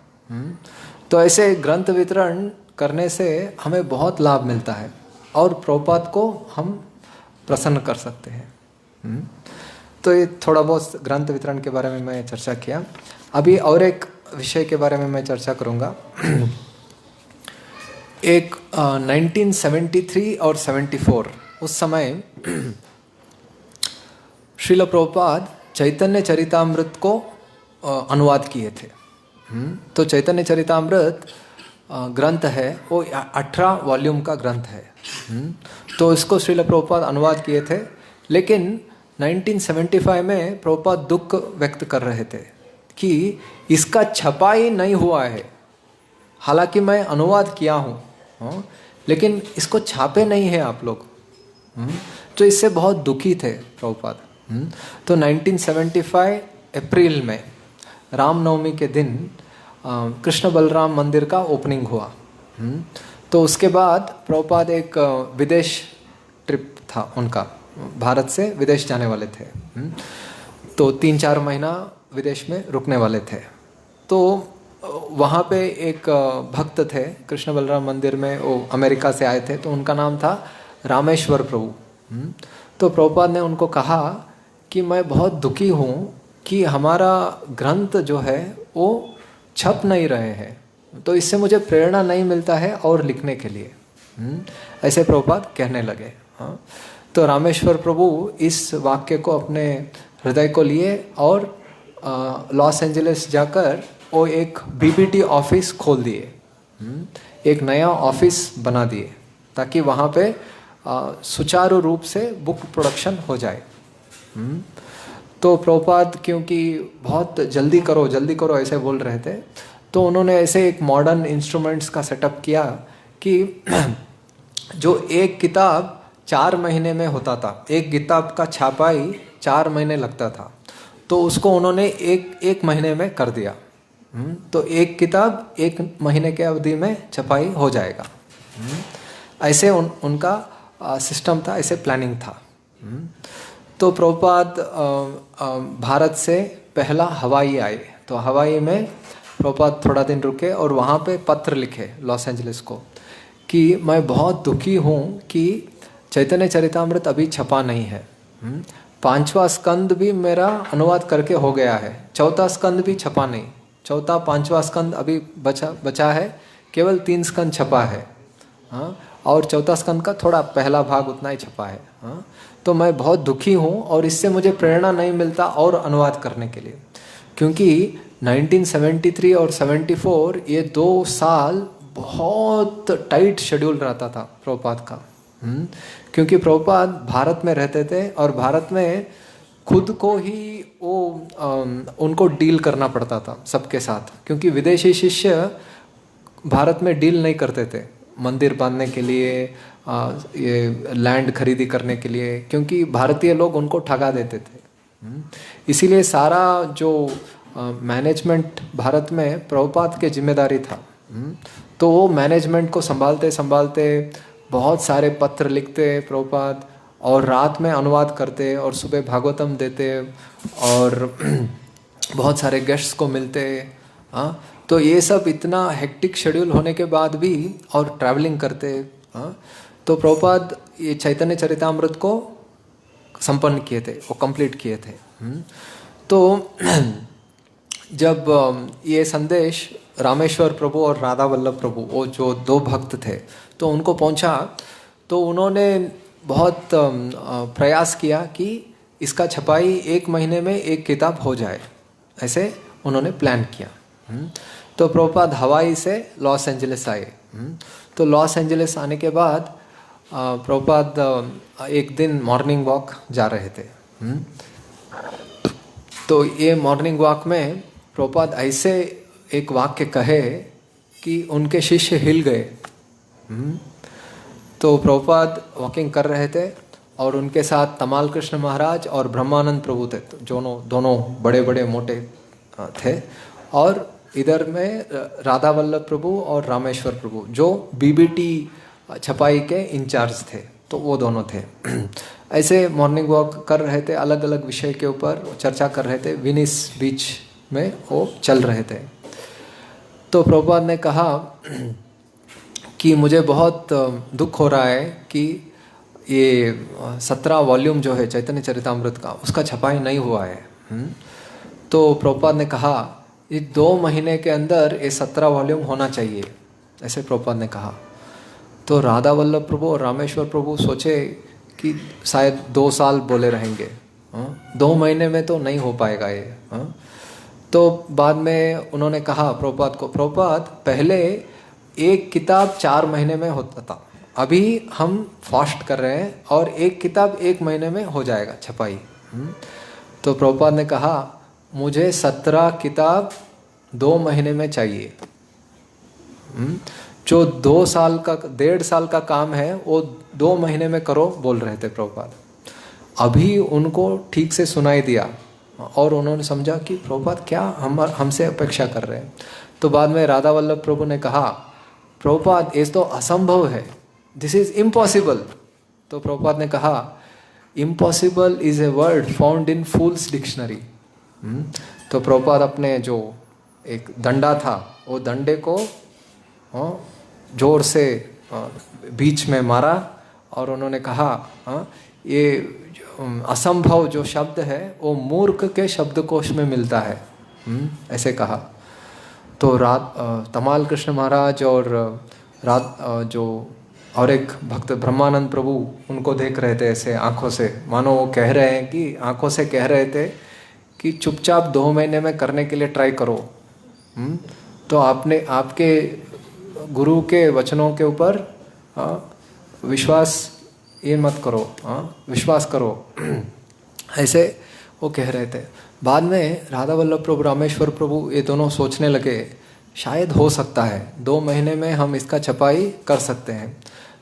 [SPEAKER 1] तो ऐसे ग्रंथ वितरण करने से हमें बहुत लाभ मिलता है और प्रभुपाद को हम प्रसन्न कर सकते हैं। तो ये थोड़ा बहुत ग्रंथ वितरण के बारे में मैं चर्चा किया। अभी और एक विषय के बारे में मैं चर्चा करूँगा। एक 1973 और 74 उस समय श्रील प्रभुपाद चैतन्य चरितामृत को अनुवाद किए थे। तो चैतन्य चरितामृत ग्रंथ है, वो 18 वॉल्यूम का ग्रंथ है। तो इसको श्रील प्रभुपाद अनुवाद किए थे, लेकिन 1975 में प्रभुपाद दुख व्यक्त कर रहे थे कि इसका छपाई नहीं हुआ है। हालांकि मैं अनुवाद किया हूँ, लेकिन इसको छापे नहीं है आप लोग। तो इससे बहुत दुखी थे प्रभुपाद। तो 1975 अप्रैल में रामनवमी के दिन कृष्ण बलराम मंदिर का ओपनिंग हुआ। तो उसके बाद प्रभुपाद एक विदेश ट्रिप था उनका, भारत से विदेश जाने वाले थे। तो 3-4 महीना विदेश में रुकने वाले थे। तो वहाँ पे एक भक्त थे कृष्ण बलराम मंदिर में, वो अमेरिका से आए थे, तो उनका नाम था रामेश्वर प्रभु। तो प्रभुपाद ने उनको कहा कि मैं बहुत दुखी हूँ कि हमारा ग्रंथ जो है वो छप नहीं रहे हैं, तो इससे मुझे प्रेरणा नहीं मिलता है और लिखने के लिए। ऐसे प्रभुपाद कहने लगे। हाँ, तो रामेश्वर प्रभु इस वाक्य को अपने हृदय को लिए और लॉस एंजलिस जाकर वो एक बीबीटी ऑफिस खोल दिए, एक नया ऑफिस बना दिए ताकि वहाँ पे सुचारू रूप से बुक प्रोडक्शन हो जाए। तो प्रभुपाद क्योंकि बहुत जल्दी करो ऐसे बोल रहे थे, तो उन्होंने ऐसे एक मॉडर्न इंस्ट्रूमेंट्स का सेटअप किया कि जो एक किताब 4 महीने में होता था, एक किताब का छापाई 4 महीने लगता था, तो उसको उन्होंने एक महीने में कर दिया। तो एक किताब 1 महीने के अवधि में छपाई हो जाएगा। ऐसे उनका सिस्टम था, ऐसे प्लानिंग था। तो प्रभुपाद भारत से पहला हवाई आए, तो हवाई में प्रभुपाद थोड़ा दिन रुके और वहाँ पे पत्र लिखे लॉस एंजलिस को कि मैं बहुत दुखी हूँ कि चैतन्य चरितामृत अभी छपा नहीं है। 5वां स्कंद भी मेरा अनुवाद करके हो गया है, 4था स्कंद भी छपा नहीं, 4था 5वां स्कंद अभी बचा है, केवल 3 स्कंद छपा है। हाँ, और 4था स्कंद का थोड़ा पहला भाग उतना ही छपा है। हाँ, तो मैं बहुत दुखी हूँ और इससे मुझे प्रेरणा नहीं मिलता और अनुवाद करने के लिए, क्योंकि 1973 और 74 ये 2 साल बहुत टाइट शेड्यूल रहता था प्रभुपाद का। क्योंकि प्रभुपाद भारत में रहते थे और भारत में खुद को ही वो उनको डील करना पड़ता था सबके साथ, क्योंकि विदेशी शिष्य भारत में डील नहीं करते थे मंदिर बांधने के लिए, ये लैंड खरीदी करने के लिए, क्योंकि भारतीय लोग उनको ठगा देते थे। इसीलिए सारा जो मैनेजमेंट भारत में प्रभुपाद के जिम्मेदारी था। तो वो मैनेजमेंट को संभालते संभालते बहुत सारे पत्र लिखते प्रभुपाद, और रात में अनुवाद करते और सुबह भागवतम देते और बहुत सारे गेस्ट्स को मिलते। हाँ, तो ये सब इतना हेक्टिक शेड्यूल होने के बाद भी और ट्रैवलिंग करते। हाँ, तो प्रभुपाद ये चैतन्य चरितामृत को संपन्न किए थे, वो कंप्लीट किए थे। तो जब ये संदेश रामेश्वर प्रभु और राधा वल्लभ प्रभु, वो जो 2 भक्त थे, तो उनको पहुंचा, तो उन्होंने बहुत प्रयास किया कि इसका छपाई 1 महीने में 1 किताब हो जाए, ऐसे उन्होंने प्लान किया। तो प्रभुपाद हवाई से लॉस एंजलिस आए। तो लॉस एंजलिस आने के बाद प्रभुपाद एक दिन मॉर्निंग वॉक जा रहे थे। तो ये मॉर्निंग वॉक में प्रभुपाद ऐसे एक वाक्य कहे कि उनके शिष्य हिल गए। तो प्रभुपाद वॉकिंग कर रहे थे और उनके साथ तमाल कृष्ण महाराज और ब्रह्मानंद प्रभु थे, तो दोनों बड़े बड़े मोटे थे, और इधर में राधा वल्लभ प्रभु और रामेश्वर प्रभु जो बीबीटी छपाई के इंचार्ज थे, तो वो दोनों थे। ऐसे मॉर्निंग वॉक कर रहे थे, अलग अलग विषय के ऊपर चर्चा कर रहे थे, विनिस बीच में वो चल रहे थे। तो प्रभुपाद ने कहा कि मुझे बहुत दुख हो रहा है कि ये 17 वॉल्यूम जो है चैतन्य चरितामृत का, उसका छपाई नहीं हुआ है। तो प्रभुपाद ने कहा ये 2 महीने के अंदर ये 17 वॉल्यूम होना चाहिए, ऐसे प्रभुपाद ने कहा। तो राधा वल्लभ प्रभु और रामेश्वर प्रभु सोचे कि शायद 2 साल बोले रहेंगे, 2 महीने में तो नहीं हो पाएगा ये। तो बाद में उन्होंने कहा प्रभुपाद को, प्रभुपाद पहले एक किताब 4 महीने में होता था, अभी हम फास्ट कर रहे हैं और एक किताब 1 महीने में हो जाएगा छपाई। तो प्रभुपाद ने कहा मुझे 17 किताब 2 महीने में चाहिए। जो 2 साल का 1.5 साल का काम है वो 2 महीने में करो बोल रहे थे प्रभुपाद। अभी उनको ठीक से सुनाई दिया और उन्होंने समझा कि प्रभुपाद क्या हमसे अपेक्षा कर रहे हैं। तो बाद में राधा वल्लभ प्रभु ने कहा प्रभुपाद ये तो असंभव है, दिस इज इम्पॉसिबल। तो प्रभुपाद ने कहा impossible is a word found in fools dictionary. तो प्रभुपाद अपने जो एक डंडा था, वो डंडे को जोर से बीच में मारा और उन्होंने कहा ये असंभव जो शब्द है वो मूर्ख के शब्दकोश में मिलता है, ऐसे कहा। तो तमाल कृष्ण महाराज और जो और एक भक्त ब्रह्मानंद प्रभु उनको देख रहे थे ऐसे आंखों से, मानो वो कह रहे हैं कि आंखों से कह रहे थे कि चुपचाप 2 महीने में करने के लिए ट्राई करो। तो आपने आपके गुरु के वचनों के ऊपर विश्वास ये मत करो, विश्वास करो, ऐसे वो कह रहे थे। बाद में राधा वल्लभ प्रभु, रामेश्वर प्रभु ये दोनों सोचने लगे शायद हो सकता है 2 महीने में हम इसका छपाई कर सकते हैं।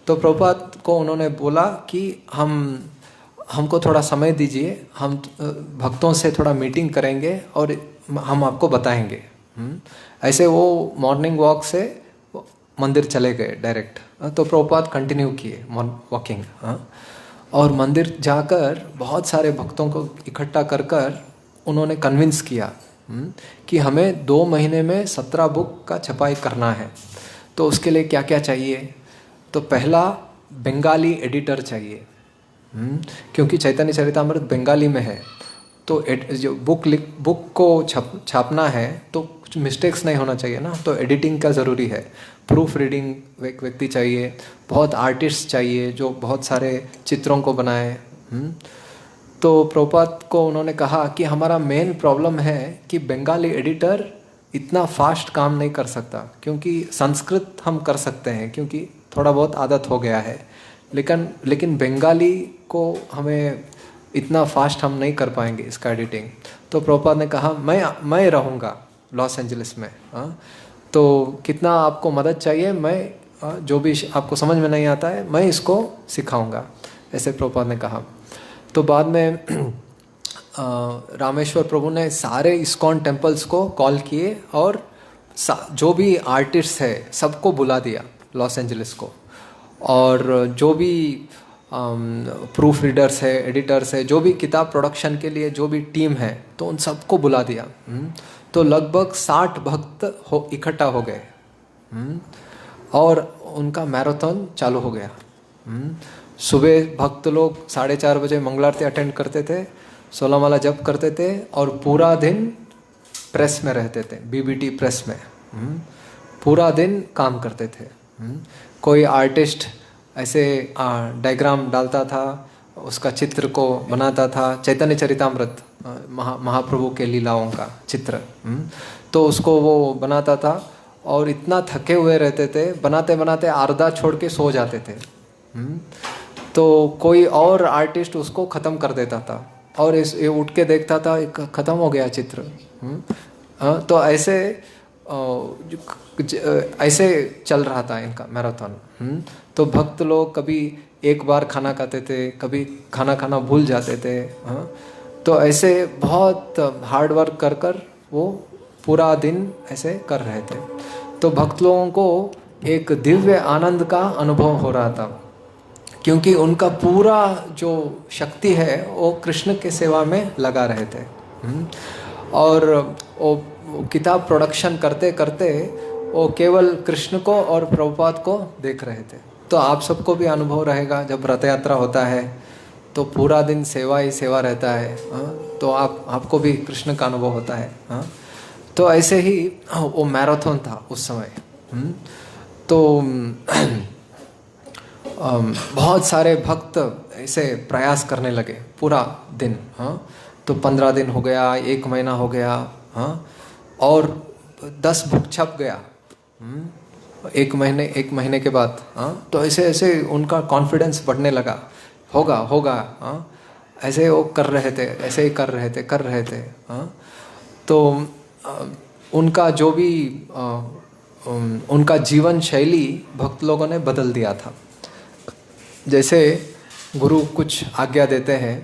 [SPEAKER 1] तो प्रभुपाद को उन्होंने बोला कि हमको थोड़ा समय दीजिए, हम भक्तों से थोड़ा मीटिंग करेंगे और हम आपको बताएंगे। ऐसे वो मॉर्निंग वॉक से मंदिर चले गए डायरेक्ट। तो प्रभुपाद कंटिन्यू किए वॉकिंग, और मंदिर जाकर बहुत सारे भक्तों को इकट्ठा कर कर उन्होंने कन्विंस किया कि हमें 2 महीने में 17 बुक का छपाई करना है। तो उसके लिए क्या क्या चाहिए? तो पहला बंगाली एडिटर चाहिए, क्योंकि चैतन्य चरितामृत बंगाली में है। तो जो बुक को छापना है तो कुछ मिस्टेक्स नहीं होना चाहिए ना, तो एडिटिंग का ज़रूरी है। प्रूफ रीडिंग एक व्यक्ति चाहिए, बहुत आर्टिस्ट चाहिए जो बहुत सारे चित्रों को बनाए। तो प्रभुपाद को उन्होंने कहा कि हमारा मेन प्रॉब्लम है कि बंगाली एडिटर इतना फास्ट काम नहीं कर सकता, क्योंकि संस्कृत हम कर सकते हैं क्योंकि थोड़ा बहुत आदत हो गया है, लेकिन बंगाली को हमें इतना फास्ट हम नहीं कर पाएंगे इसका एडिटिंग। तो प्रभुपाद ने कहा मैं रहूँगा लॉस एंजलिस में, तो कितना आपको मदद चाहिए, मैं जो भी आपको समझ में नहीं आता है मैं इसको सिखाऊंगा, ऐसे प्रभुपाद ने कहा। तो बाद में रामेश्वर प्रभु ने सारे इस्कॉन टेम्पल्स को कॉल किए और जो भी आर्टिस्ट है सबको बुला दिया लॉस एंजलिस को, और जो भी प्रूफ रीडर्स है, एडिटर्स है, जो भी किताब प्रोडक्शन के लिए जो भी टीम है, तो उन सबको बुला दिया। तो लगभग 60 भक्त इकट्ठा हो गए और उनका मैराथन चालू हो गया। सुबह भक्त लोग 4:30 बजे मंगलारती अटेंड करते थे, 16 माला जप करते थे और पूरा दिन प्रेस में रहते थे, बीबीटी प्रेस में पूरा दिन काम करते थे। कोई आर्टिस्ट ऐसे डायग्राम डालता था, उसका चित्र को बनाता था, चैतन्य चरितामृत महाप्रभु के लीलाओं का चित्र, तो उसको वो बनाता था और इतना थके हुए रहते थे, बनाते बनाते आधा छोड़ के सो जाते थे। तो कोई और आर्टिस्ट उसको ख़त्म कर देता था और ये उठ के देखता था ख़त्म हो गया चित्र। तो ऐसे चल रहा था इनका मैराथन। तो भक्त लोग कभी एक बार खाना खाते थे, कभी खाना भूल जाते थे। तो ऐसे बहुत हार्ड वर्क कर कर वो पूरा दिन ऐसे कर रहे थे। तो भक्त लोगों को एक दिव्य आनंद का अनुभव हो रहा था, क्योंकि उनका पूरा जो शक्ति है वो कृष्ण के सेवा में लगा रहे थे। और वो किताब प्रोडक्शन करते करते वो केवल कृष्ण को और प्रभुपाद को देख रहे थे। तो आप सबको भी अनुभव रहेगा, जब रथ यात्रा होता है तो पूरा दिन सेवा ही सेवा रहता है, तो आपको भी कृष्ण का अनुभव होता है। तो ऐसे ही वो मैराथन था उस समय। तो बहुत सारे भक्त ऐसे प्रयास करने लगे पूरा दिन। तो 15 दिन हो गया, 1 महीना हो गया, और 10 बुक छप गया 1 महीने के बाद। तो ऐसे उनका कॉन्फिडेंस बढ़ने लगा, होगा। ऐसे वो कर रहे थे, ऐसे ही कर रहे थे। तो उनका जो भी उनका जीवन शैली भक्त लोगों ने बदल दिया था। जैसे गुरु कुछ आज्ञा देते हैं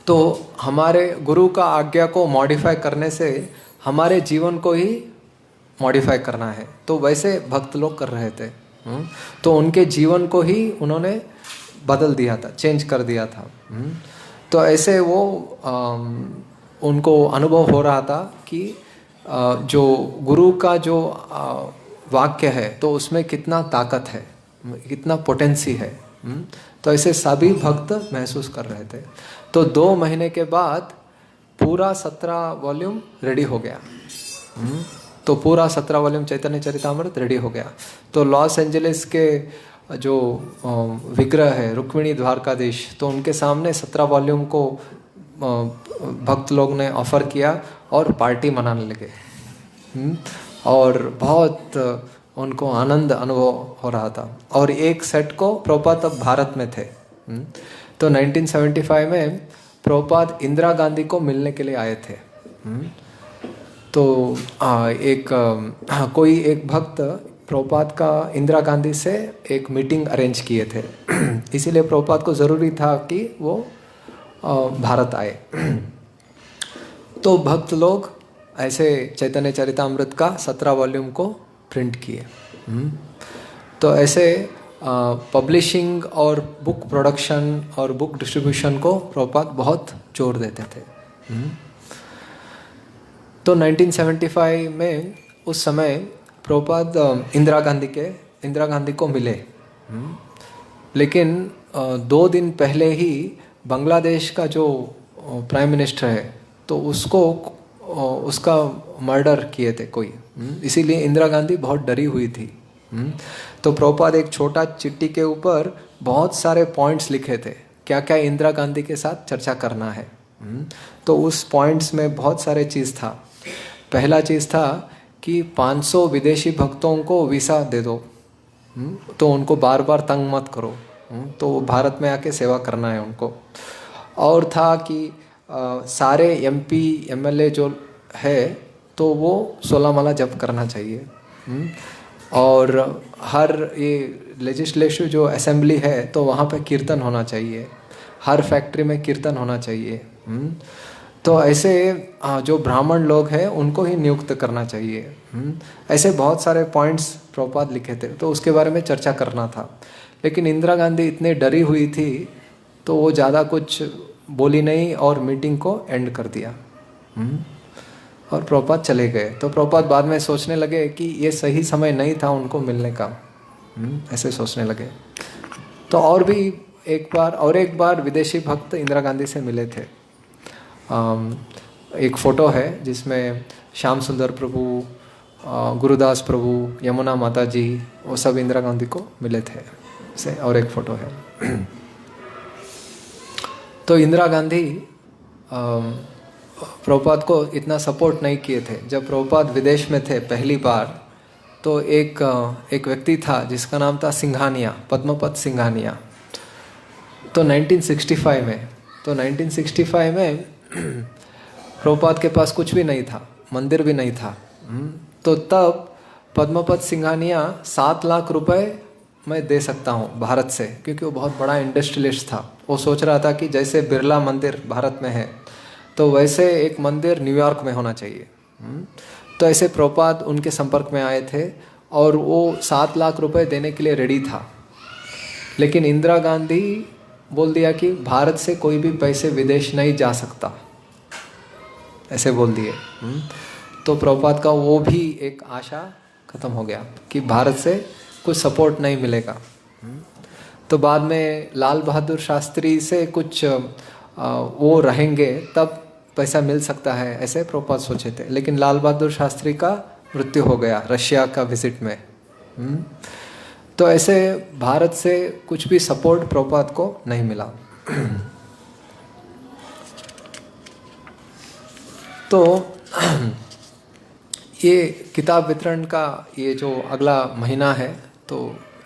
[SPEAKER 1] तो हमारे गुरु का आज्ञा को मॉडिफाई करने से हमारे जीवन को ही मॉडिफाई करना है, तो वैसे भक्त लोग कर रहे थे। तो उनके जीवन को ही उन्होंने बदल दिया था, चेंज कर दिया था। तो ऐसे वो उनको अनुभव हो रहा था कि जो गुरु का जो वाक्य है तो उसमें कितना ताकत है, कितना पोटेंसी है। तो ऐसे सभी भक्त महसूस कर रहे थे। तो 2 महीने के बाद पूरा 17 वॉल्यूम रेडी हो गया। तो पूरा 17 वॉल्यूम चैतन्य चरितामृत रेडी हो गया। तो लॉस एंजलिस के जो विग्रह है रुक्मिणी द्वारकाधीश, तो उनके सामने 17 वॉल्यूम को भक्त लोग ने ऑफर किया और पार्टी मनाने लगे। और बहुत उनको आनंद अनुभव हो रहा था। और एक सेट को प्रभुपाद तब भारत में थे। तो 1975 में प्रभुपाद इंदिरा गांधी को मिलने के लिए आए थे। तो कोई एक भक्त प्रभुपाद का इंदिरा गांधी से एक मीटिंग अरेंज किए थे। इसीलिए प्रभुपाद को ज़रूरी था कि वो भारत आए। तो भक्त लोग ऐसे चैतन्य चरितामृत का 17 वॉल्यूम को प्रिंट किए। तो ऐसे पब्लिशिंग और बुक प्रोडक्शन और बुक डिस्ट्रीब्यूशन को प्रभुपाद बहुत जोर देते थे। तो 1975 में उस समय प्रभुपाद इंदिरा गांधी को मिले। लेकिन 2 दिन पहले ही बांग्लादेश का जो प्राइम मिनिस्टर है तो उसका मर्डर किए थे कोई। इसीलिए इंदिरा गांधी बहुत डरी हुई थी। तो प्रभुपाद एक छोटा चिट्ठी के ऊपर बहुत सारे पॉइंट्स लिखे थे, क्या क्या इंदिरा गांधी के साथ चर्चा करना है। तो उस पॉइंट्स में बहुत सारे चीज़ था। पहला चीज़ था कि 500 विदेशी भक्तों को वीसा दे दो, तो उनको बार बार तंग मत करो, तो भारत में आके सेवा करना है उनको। और था कि सारे MP MLA जो है तो वो 16 माला जप करना चाहिए। और हर ये लेजिस्लेटिव जो असेंबली है तो वहाँ पे कीर्तन होना चाहिए, हर फैक्ट्री में कीर्तन होना चाहिए। तो ऐसे जो ब्राह्मण लोग हैं उनको ही नियुक्त करना चाहिए। ऐसे बहुत सारे पॉइंट्स प्रभुपाद लिखे थे, तो उसके बारे में चर्चा करना था। लेकिन इंदिरा गांधी इतनी डरी हुई थी तो वो ज़्यादा कुछ बोली नहीं और मीटिंग को एंड कर दिया। और प्रभुपाद चले गए। तो प्रभुपाद बाद में सोचने लगे कि ये सही समय नहीं था उनको मिलने का, ऐसे सोचने लगे। तो और भी एक बार विदेशी भक्त इंदिरा गांधी से मिले थे। एक फ़ोटो है जिसमें श्याम सुंदर प्रभु, गुरुदास प्रभु, यमुना माता जी, वो सब इंदिरा गांधी को मिले थे से। और एक फ़ोटो है। तो इंदिरा गांधी प्रभुपाद को इतना सपोर्ट नहीं किए थे। जब प्रभुपाद विदेश में थे पहली बार तो एक व्यक्ति था जिसका नाम था सिंघानिया, पद्मपत सिंघानिया। तो 1965 में प्रभुपाद के पास कुछ भी नहीं था, मंदिर भी नहीं था। तो तब पद्मपत सिंघानिया 7 लाख रुपए मैं दे सकता हूँ भारत से, क्योंकि वो बहुत बड़ा इंडस्ट्रियलिस्ट था। वो सोच रहा था कि जैसे बिरला मंदिर भारत में है तो वैसे एक मंदिर न्यूयॉर्क में होना चाहिए। तो ऐसे प्रभुपाद उनके संपर्क में आए थे और वो 7 लाख रुपए देने के लिए रेडी था। लेकिन इंदिरा गांधी बोल दिया कि भारत से कोई भी पैसे विदेश नहीं जा सकता, ऐसे बोल दिए। तो प्रभुपाद का वो भी एक आशा खत्म हो गया कि भारत से कुछ सपोर्ट नहीं मिलेगा। तो बाद में लाल बहादुर शास्त्री से कुछ वो रहेंगे तब पैसा मिल सकता है, ऐसे प्रभुपाद सोचे थे। लेकिन लाल बहादुर शास्त्री का मृत्यु हो गया रशिया का विजिट में। तो ऐसे भारत से कुछ भी सपोर्ट प्रभुपाद को नहीं मिला। तो ये किताब वितरण का ये जो अगला महीना है तो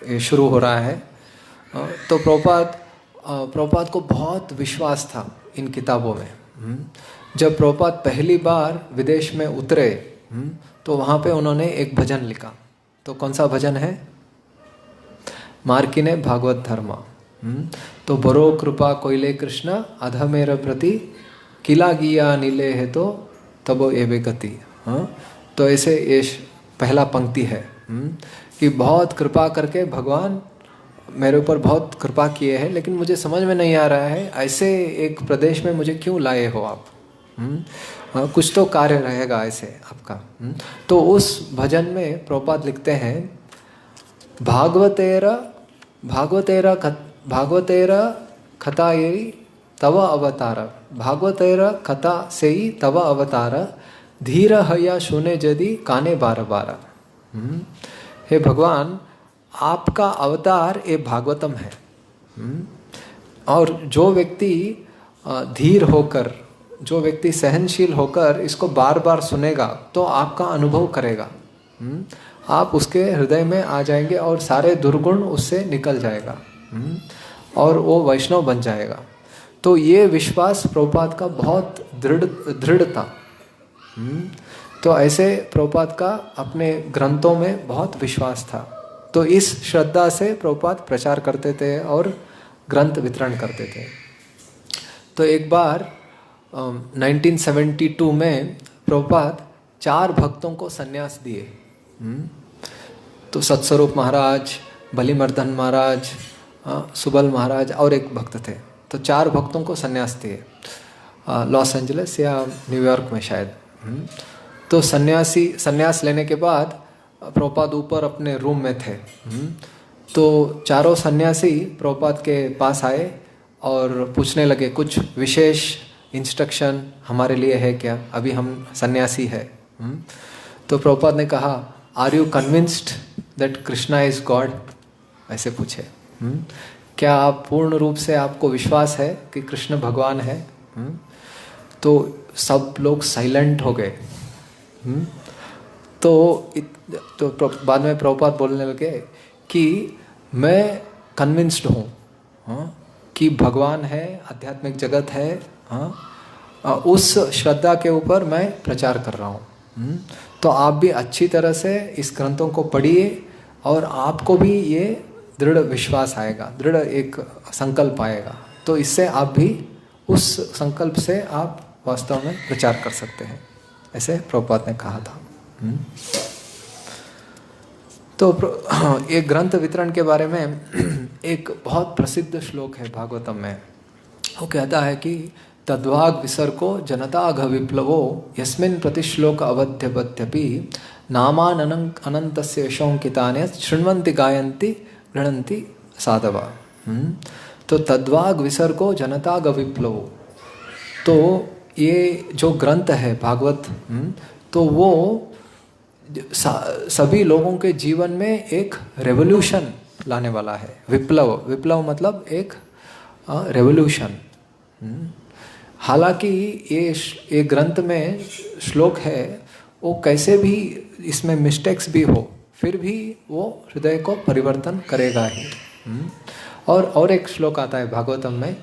[SPEAKER 1] ये शुरू हो रहा है। तो प्रभुपाद को बहुत विश्वास था इन किताबों में। जब प्रभुपाद पहली बार विदेश में उतरे तो वहाँ पे उन्होंने एक भजन लिखा। तो कौन सा भजन है? मार्किने भागवत धर्म। तो बरो कृपा कोइले कृष्ण अधमेर प्रति किला गिया नीले है तो तबो एवे गति। तो ऐसे ये पहला पंक्ति है कि बहुत कृपा करके भगवान मेरे ऊपर बहुत कृपा किए हैं, लेकिन मुझे समझ में नहीं आ रहा है ऐसे एक प्रदेश में मुझे क्यों लाए हो आप। कुछ तो कार्य रहेगा ऐसे आपका। तो उस भजन में प्रभुपाद लिखते हैं, भागवतेर कथायै तव अवतार, भागवतेर कथा से ही तव अवतार, धीर हया सुने यदि काने बार बार। हे भगवान, आपका अवतार ये भागवतम है। और जो व्यक्ति धीर होकर, जो व्यक्ति सहनशील होकर इसको बार बार सुनेगा तो आपका अनुभव करेगा, आप उसके हृदय में आ जाएंगे और सारे दुर्गुण उससे निकल जाएगा और वो वैष्णव बन जाएगा। तो ये विश्वास प्रभुपाद का बहुत दृढ़ था। तो ऐसे प्रभुपाद का अपने ग्रंथों में बहुत विश्वास था। तो इस श्रद्धा से प्रभुपाद प्रचार करते थे और ग्रंथ वितरण करते थे। तो एक बार 1972 में प्रभुपाद 4 भक्तों को संन्यास दिए। तो सत्स्वरूप महाराज, बलिमर्दन महाराज, सुबल महाराज और एक भक्त थे। तो 4 भक्तों को संन्यास दिए, लॉस एंजलिस या न्यूयॉर्क में शायद। तो संन्यास लेने के बाद प्रभुपाद ऊपर अपने रूम में थे। तो चारों सन्यासी प्रभुपाद के पास आए और पूछने लगे, कुछ विशेष इंस्ट्रक्शन हमारे लिए है क्या, अभी हम सन्यासी है। तो प्रभुपाद ने कहा, are you convinced that Krishna is God, ऐसे पूछे। क्या आप पूर्ण रूप से आपको विश्वास है कि कृष्ण भगवान है? तो सब लोग साइलेंट हो गए। तो बाद में प्रभुपाद बोलने लगे कि मैं कन्विंस्ड हूँ कि भगवान है, आध्यात्मिक जगत है। उस श्रद्धा के ऊपर मैं प्रचार कर रहा हूँ। तो आप भी अच्छी तरह से इस ग्रंथों को पढ़िए और आपको भी ये दृढ़ विश्वास आएगा, दृढ़ एक संकल्प आएगा। तो इससे आप भी उस संकल्प से आप वास्तव में प्रचार कर सकते हैं, ऐसे प्रभुपाद ने कहा था। तो एक ग्रंथ वितरण के बारे में एक बहुत प्रसिद्ध श्लोक है भागवतम में। वो कहता है कि तद्वाग विसर्को जनताघ विप्लवो यस्मिन् प्रतिश्लोक अवध्यपत्यपि नामान अनंतस्य शोंकितानि शृण्वन्ति गायन्ति गृह्णन्ति साधवा। तो तद्वाग विसर्को जनताघ विप्लवो, तो ये जो ग्रंथ है भागवत, तो वो सभी लोगों के जीवन में एक रेवोल्यूशन लाने वाला है। विप्लव मतलब एक रेवोल्यूशन। हालांकि ये ग्रंथ में श्लोक है, वो कैसे भी इसमें मिस्टेक्स भी हो, फिर भी वो हृदय को परिवर्तन करेगा ही। और एक श्लोक आता है भागवतम में,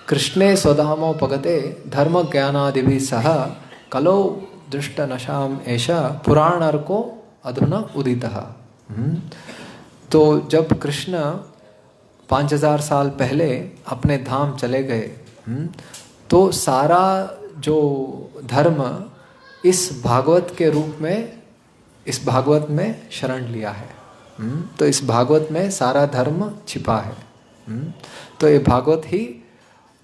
[SPEAKER 1] कृष्णे स्वधामो पगते धर्म ज्ञानादिभिः सह कलो दृष्ट नशाम ऐशा पुराणर्को अधुना उदितः। तो जब कृष्ण 5000 साल पहले अपने धाम चले गए, तो सारा जो धर्म इस भागवत के रूप में, इस भागवत में शरण लिया है। तो इस भागवत में सारा धर्म छिपा है। तो ये भागवत ही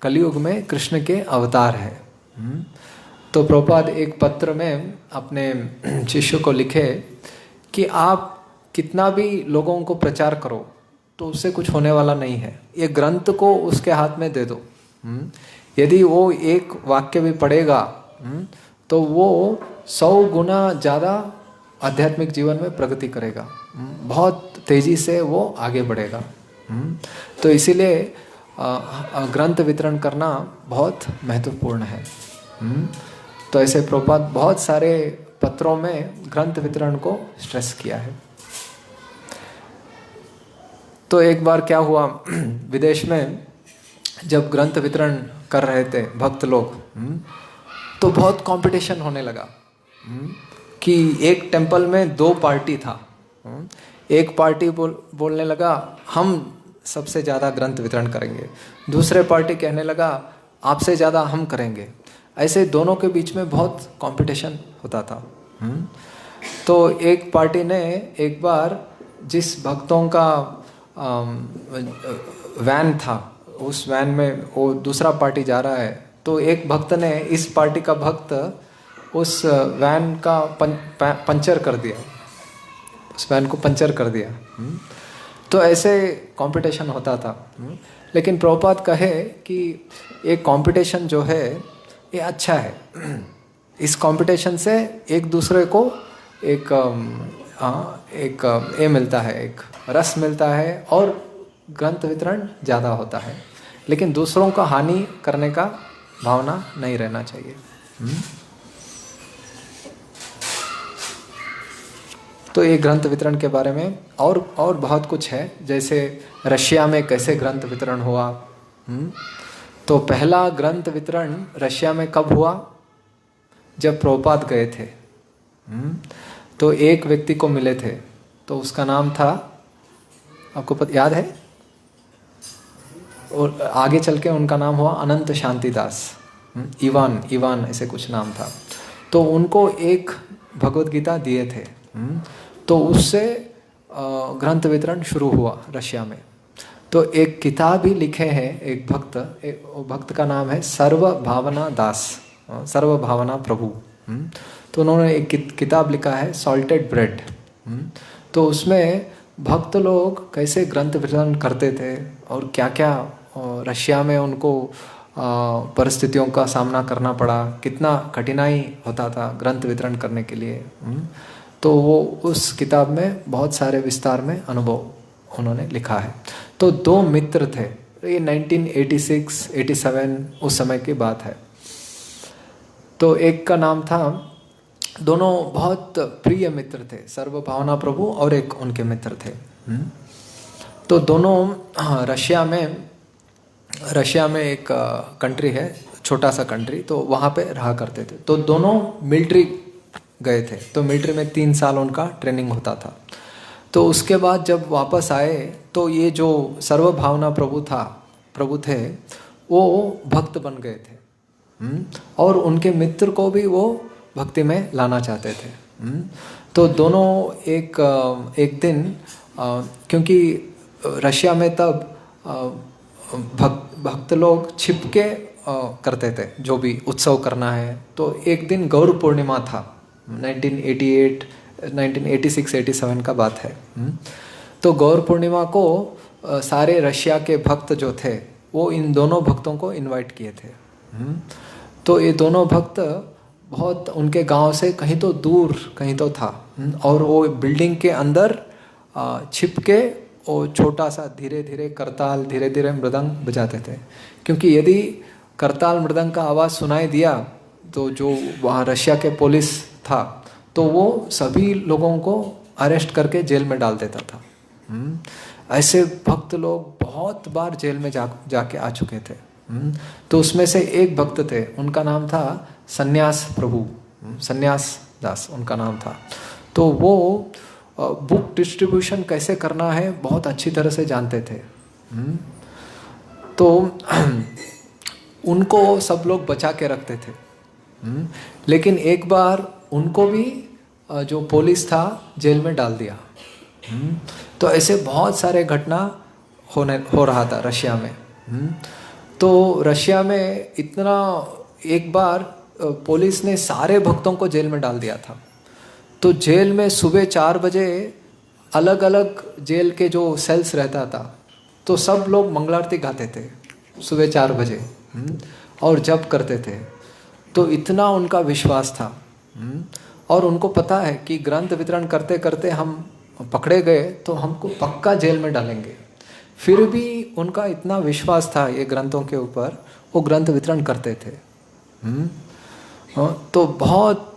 [SPEAKER 1] कलयुग में कृष्ण के अवतार है। तो प्रभुपाद एक पत्र में अपने शिष्य को लिखे कि आप कितना भी लोगों को प्रचार करो तो उससे कुछ होने वाला नहीं है। ये ग्रंथ को उसके हाथ में दे दो, यदि वो एक वाक्य भी पढ़ेगा तो वो 100 गुना ज़्यादा आध्यात्मिक जीवन में प्रगति करेगा, बहुत तेज़ी से वो आगे बढ़ेगा। तो इसीलिए ग्रंथ वितरण करना बहुत महत्वपूर्ण है। तो ऐसे प्रभुपाद बहुत सारे पत्रों में ग्रंथ वितरण को स्ट्रेस किया है। तो एक बार क्या हुआ, विदेश में जब ग्रंथ वितरण कर रहे थे भक्त लोग, तो बहुत कंपटीशन होने लगा कि एक टेम्पल में 2 पार्टी था। एक पार्टी बोलने लगा हम सबसे ज़्यादा ग्रंथ वितरण करेंगे, दूसरे पार्टी कहने लगा आपसे ज़्यादा हम करेंगे। ऐसे दोनों के बीच में बहुत कंपटीशन होता था। तो एक पार्टी ने एक बार जिस भक्तों का वैन था, उस वैन में वो दूसरा पार्टी जा रहा है तो एक भक्त ने, इस पार्टी का भक्त, उस वैन का पंचर कर दिया, उस वैन को पंचर कर दिया। तो ऐसे कंपटीशन होता था। लेकिन प्रभुपाद कहे कि एक कंपटीशन जो है ये अच्छा है। इस कंपटीशन से एक दूसरे को एक ये मिलता है, एक रस मिलता है और ग्रंथ वितरण ज़्यादा होता है। लेकिन दूसरों का हानि करने का भावना नहीं रहना चाहिए। तो ये ग्रंथ वितरण के बारे में और बहुत कुछ है, जैसे रशिया में कैसे ग्रंथ वितरण हुआ। तो पहला ग्रंथ वितरण रशिया में कब हुआ? जब प्रभुपाद गए थे। तो एक व्यक्ति को मिले थे, तो उसका नाम था, आपको याद है? और आगे चल के उनका नाम हुआ अनंत शांतिदास, इवान ऐसे कुछ नाम था। तो उनको एक भगवत गीता दिए थे। तो उससे ग्रंथ वितरण शुरू हुआ रशिया में। तो एक किताब ही लिखे हैं एक भक्त का नाम है सर्व भावना दास, सर्व भावना प्रभु। तो उन्होंने एक किताब लिखा है सॉल्टेड ब्रेड। तो उसमें भक्त लोग कैसे ग्रंथ वितरण करते थे और क्या क्या रशिया में उनको परिस्थितियों का सामना करना पड़ा, कितना कठिनाई होता था ग्रंथ वितरण करने के लिए। तो वो उस किताब में बहुत सारे विस्तार में अनुभव उन्होंने लिखा है। तो दो मित्र थे, ये 1986-87 उस समय की बात है। तो एक का नाम था, दोनों बहुत प्रिय मित्र थे, सर्व भावना प्रभु और एक उनके मित्र थे। तो दोनों रशिया में एक कंट्री है, छोटा सा कंट्री, तो वहाँ पे रहा करते थे। तो दोनों मिलिट्री गए थे। तो मिलिट्री में 3 साल उनका ट्रेनिंग होता था। तो उसके बाद जब वापस आए तो ये जो सर्व भावना प्रभु थे, वो भक्त बन गए थे। और उनके मित्र को भी वो भक्ति में लाना चाहते थे। तो दोनों एक दिन, क्योंकि रशिया में तब भक्त लोग छिपके करते थे जो भी उत्सव करना है। तो एक दिन गौर पूर्णिमा था, 1986-87 का बात है। तो गौर पूर्णिमा को सारे रशिया के भक्त जो थे वो इन दोनों भक्तों को इनवाइट किए थे। तो ये दोनों भक्त बहुत उनके गांव से कहीं तो दूर कहीं तो था, और वो बिल्डिंग के अंदर छिप के वो छोटा सा धीरे धीरे करताल, धीरे धीरे मृदंग बजाते थे। क्योंकि यदि करताल मृदंग का आवाज़ सुनाई दिया तो जो वहाँ रशिया के पुलिस था तो वो सभी लोगों को अरेस्ट करके जेल में डाल देता था। ऐसे भक्त लोग बहुत बार जेल में जाके आ चुके थे। तो उसमें से एक भक्त थे, उनका नाम था सन्यास प्रभु, सन्यास दास उनका नाम था। तो वो बुक डिस्ट्रीब्यूशन कैसे करना है बहुत अच्छी तरह से जानते थे। तो उनको सब लोग बचा के रखते थे। लेकिन एक बार उनको भी जो पुलिस था जेल में डाल दिया। तो ऐसे बहुत सारे घटना हो रहा था रशिया में। तो रशिया में इतना, एक बार पुलिस ने सारे भक्तों को जेल में डाल दिया था। तो जेल में सुबह 4 बजे अलग अलग जेल के जो सेल्स रहता था, तो सब लोग मंगल आरती गाते थे सुबह 4 बजे और जप करते थे। तो इतना उनका विश्वास था। और उनको पता है कि ग्रंथ वितरण करते करते हम पकड़े गए तो हमको पक्का जेल में डालेंगे। फिर भी उनका इतना विश्वास था ये ग्रंथों के ऊपर, वो ग्रंथ वितरण करते थे। तो बहुत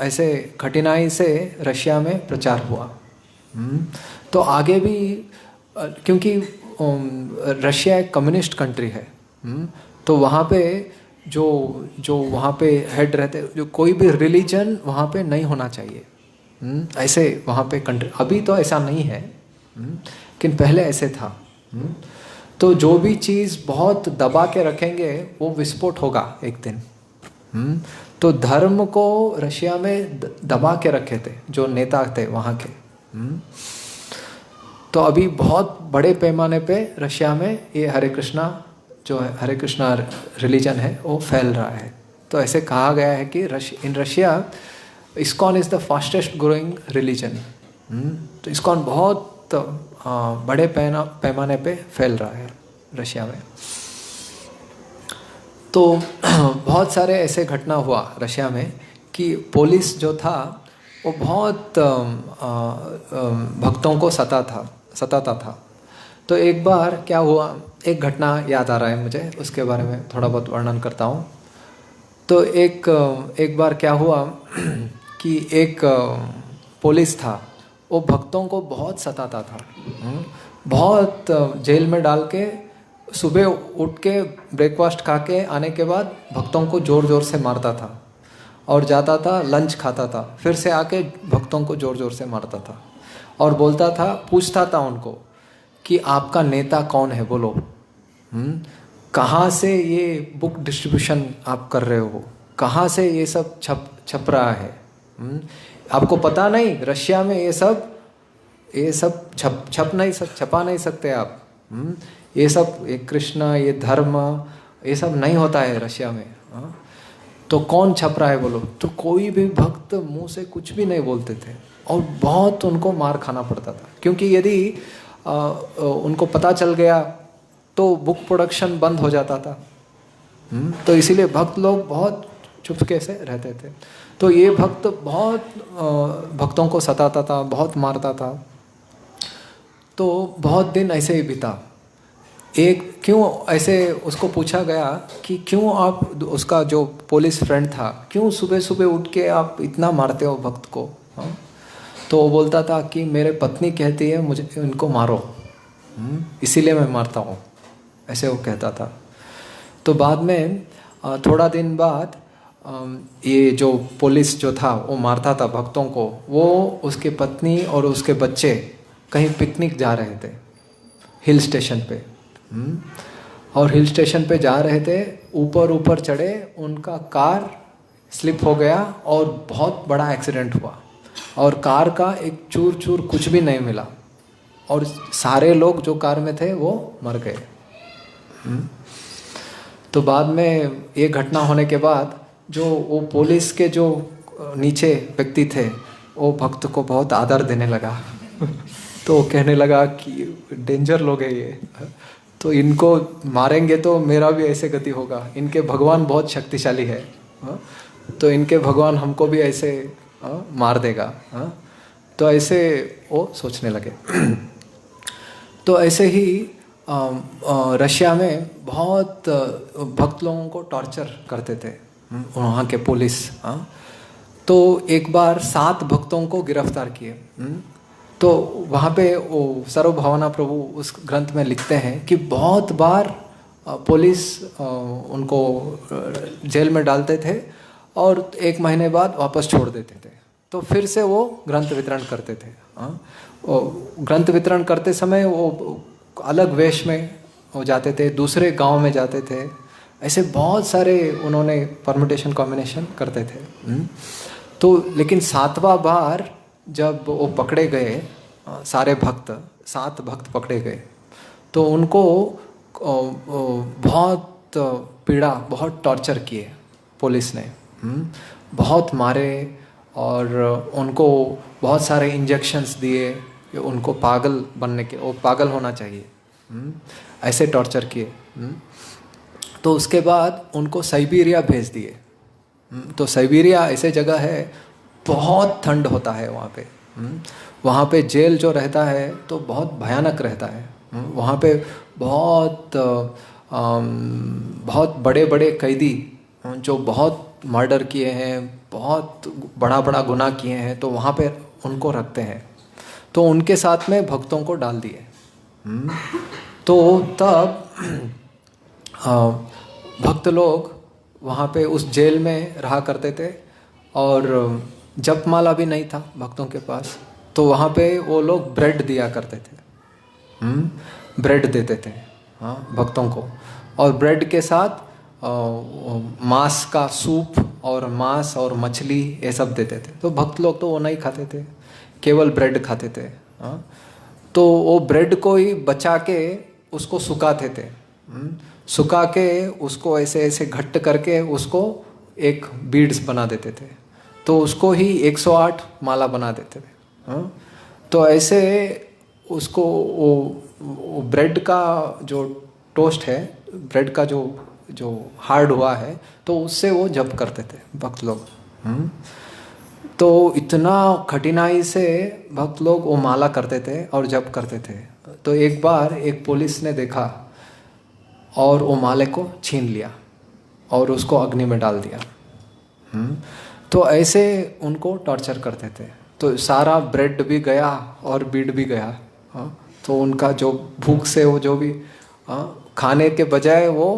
[SPEAKER 1] ऐसे कठिनाई से रशिया में प्रचार हुआ। तो आगे भी, क्योंकि रशिया एक कम्युनिस्ट कंट्री है, तो वहाँ पे जो वहाँ पे हेड रहते, जो कोई भी रिलीजन वहाँ पे नहीं होना चाहिए। ऐसे वहाँ पे कंट्री, अभी तो ऐसा नहीं है लेकिन पहले ऐसे था। तो जो भी चीज़ बहुत दबा के रखेंगे वो विस्फोट होगा एक दिन। तो धर्म को रशिया में दबा के रखे थे जो नेता थे वहाँ के। तो अभी बहुत बड़े पैमाने पे रशिया में ये हरे कृष्णा जो हरे कृष्णा रिलीजन है वो फैल रहा है। तो ऐसे कहा गया है कि in Russia ISKCON is the fastest growing religion. तो इस्कॉन बहुत बड़े पैमाने पे फैल रहा है रशिया में। तो बहुत सारे ऐसे घटना हुआ रशिया में कि पुलिस जो था वो बहुत भक्तों को सताता था। तो एक बार क्या हुआ, एक घटना याद आ रहा है मुझे, उसके बारे में थोड़ा बहुत वर्णन करता हूँ। तो एक बार क्या हुआ कि एक पुलिस था, वो भक्तों को बहुत सताता था। बहुत जेल में डाल के सुबह उठ के ब्रेकफास्ट खा के आने के बाद भक्तों को ज़ोर ज़ोर से मारता था, और जाता था लंच खाता था, फिर से आके भक्तों को ज़ोर ज़ोर से मारता था, और बोलता था, पूछता था उनको कि आपका नेता कौन है, बोलो। कहाँ से ये बुक डिस्ट्रीब्यूशन आप कर रहे हो, कहाँ से ये सब छप रहा है, आपको पता नहीं रशिया में ये सब छपा नहीं सकते आप। ये सब, ये कृष्ण, ये धर्म, ये सब नहीं होता है रशिया में। तो कौन छप रहा है बोलो। तो कोई भी भक्त मुंह से कुछ भी नहीं बोलते थे, और बहुत उनको मार खाना पड़ता था, क्योंकि यदि उनको पता चल गया तो बुक प्रोडक्शन बंद हो जाता था। तो इसीलिए भक्त लोग बहुत चुपके से रहते थे। तो ये भक्त बहुत भक्तों को सताता था, बहुत मारता था। तो बहुत दिन ऐसे ही बीता। क्यों ऐसे उसको पूछा गया कि क्यों आप, उसका जो पुलिस फ्रेंड था, क्यों सुबह सुबह उठ के आप इतना मारते हो भक्त को। तो वो बोलता था कि मेरे पत्नी कहती है मुझे इनको मारो, इसीलिए मैं मारता हूँ, ऐसे वो कहता था। तो बाद में थोड़ा दिन बाद ये जो पुलिस जो था वो मारता था भक्तों को, वो उसके पत्नी और उसके बच्चे कहीं पिकनिक जा रहे थे हिल स्टेशन पे। और हिल स्टेशन पे जा रहे थे, ऊपर चढ़े, उनका कार स्लिप हो गया और बहुत बड़ा एक्सीडेंट हुआ, और कार का एक चूर चूर कुछ भी नहीं मिला, और सारे लोग जो कार में थे वो मर गए। तो बाद में ये घटना होने के बाद जो वो पुलिस के जो नीचे व्यक्ति थे, वो भक्त को बहुत आदर देने लगा। तो वो कहने लगा कि डेंजर लोग है ये, तो इनको मारेंगे तो मेरा भी ऐसे गति होगा, इनके भगवान बहुत शक्तिशाली है, तो इनके भगवान हमको भी ऐसे मार देगा। तो ऐसे वो सोचने लगे। तो ऐसे ही रशिया में बहुत भक्त लोगों को टॉर्चर करते थे वहाँ के पुलिस। तो एक बार 7 भक्तों को गिरफ्तार किए। तो वहाँ पे वो सर्वभावना प्रभु उस ग्रंथ में लिखते हैं कि बहुत बार पुलिस उनको जेल में डालते थे, और 1 महीने बाद वापस छोड़ देते थे। तो फिर से वो ग्रंथ वितरण करते थे। ग्रंथ वितरण करते समय वो अलग वेश में हो जाते थे, दूसरे गांव में जाते थे, ऐसे बहुत सारे उन्होंने परम्यूटेशन कॉम्बिनेशन करते थे। तो लेकिन 7वां बार जब वो पकड़े गए, सारे भक्त 7 भक्त पकड़े गए, तो उनको बहुत पीड़ा, बहुत टॉर्चर किए पुलिस ने, बहुत मारे, और उनको बहुत सारे इंजेक्शंस दिए, उनको पागल बनने के, वो पागल होना चाहिए, ऐसे टॉर्चर किए। तो उसके बाद उनको साइबेरिया भेज दिए। तो साइबेरिया ऐसे जगह है, बहुत ठंड होता है वहाँ पे। वहाँ पे जेल जो रहता है तो बहुत भयानक रहता है। वहाँ पे बहुत बड़े बड़े कैदी जो बहुत मर्डर किए हैं, बहुत बड़ा बड़ा गुनाह किए हैं, तो वहाँ पे उनको रखते हैं। तो उनके साथ में भक्तों को डाल दिए। तो तब भक्त लोग वहाँ पे उस जेल में रहा करते थे, और जपमाला भी नहीं था भक्तों के पास। तो वहाँ पे वो लोग ब्रेड दिया करते थे, ब्रेड देते थे भक्तों को, और ब्रेड के साथ मांस का सूप और मांस और मछली ये सब देते थे। तो भक्त लोग तो वो नहीं खाते थे, केवल ब्रेड खाते थे। तो वो ब्रेड को ही बचा के उसको सुखाते थे। सुखा के उसको ऐसे ऐसे घट्ट करके उसको एक बीड्स बना देते थे, तो उसको ही 108 माला बना देते थे। हाँ? तो ऐसे उसको वो ब्रेड का जो टोस्ट है, ब्रेड का जो जो हार्ड हुआ है, तो उससे वो जप करते थे भक्त लोग। तो इतना कठिनाई से भक्त लोग वो माला करते थे और जप करते थे। तो एक बार एक पुलिस ने देखा और वो माले को छीन लिया और उसको अग्नि में डाल दिया। तो ऐसे उनको टॉर्चर करते थे, तो सारा ब्रेड भी गया और बीड भी गया। तो उनका जो भूख से वो जो भी खाने के बजाय वो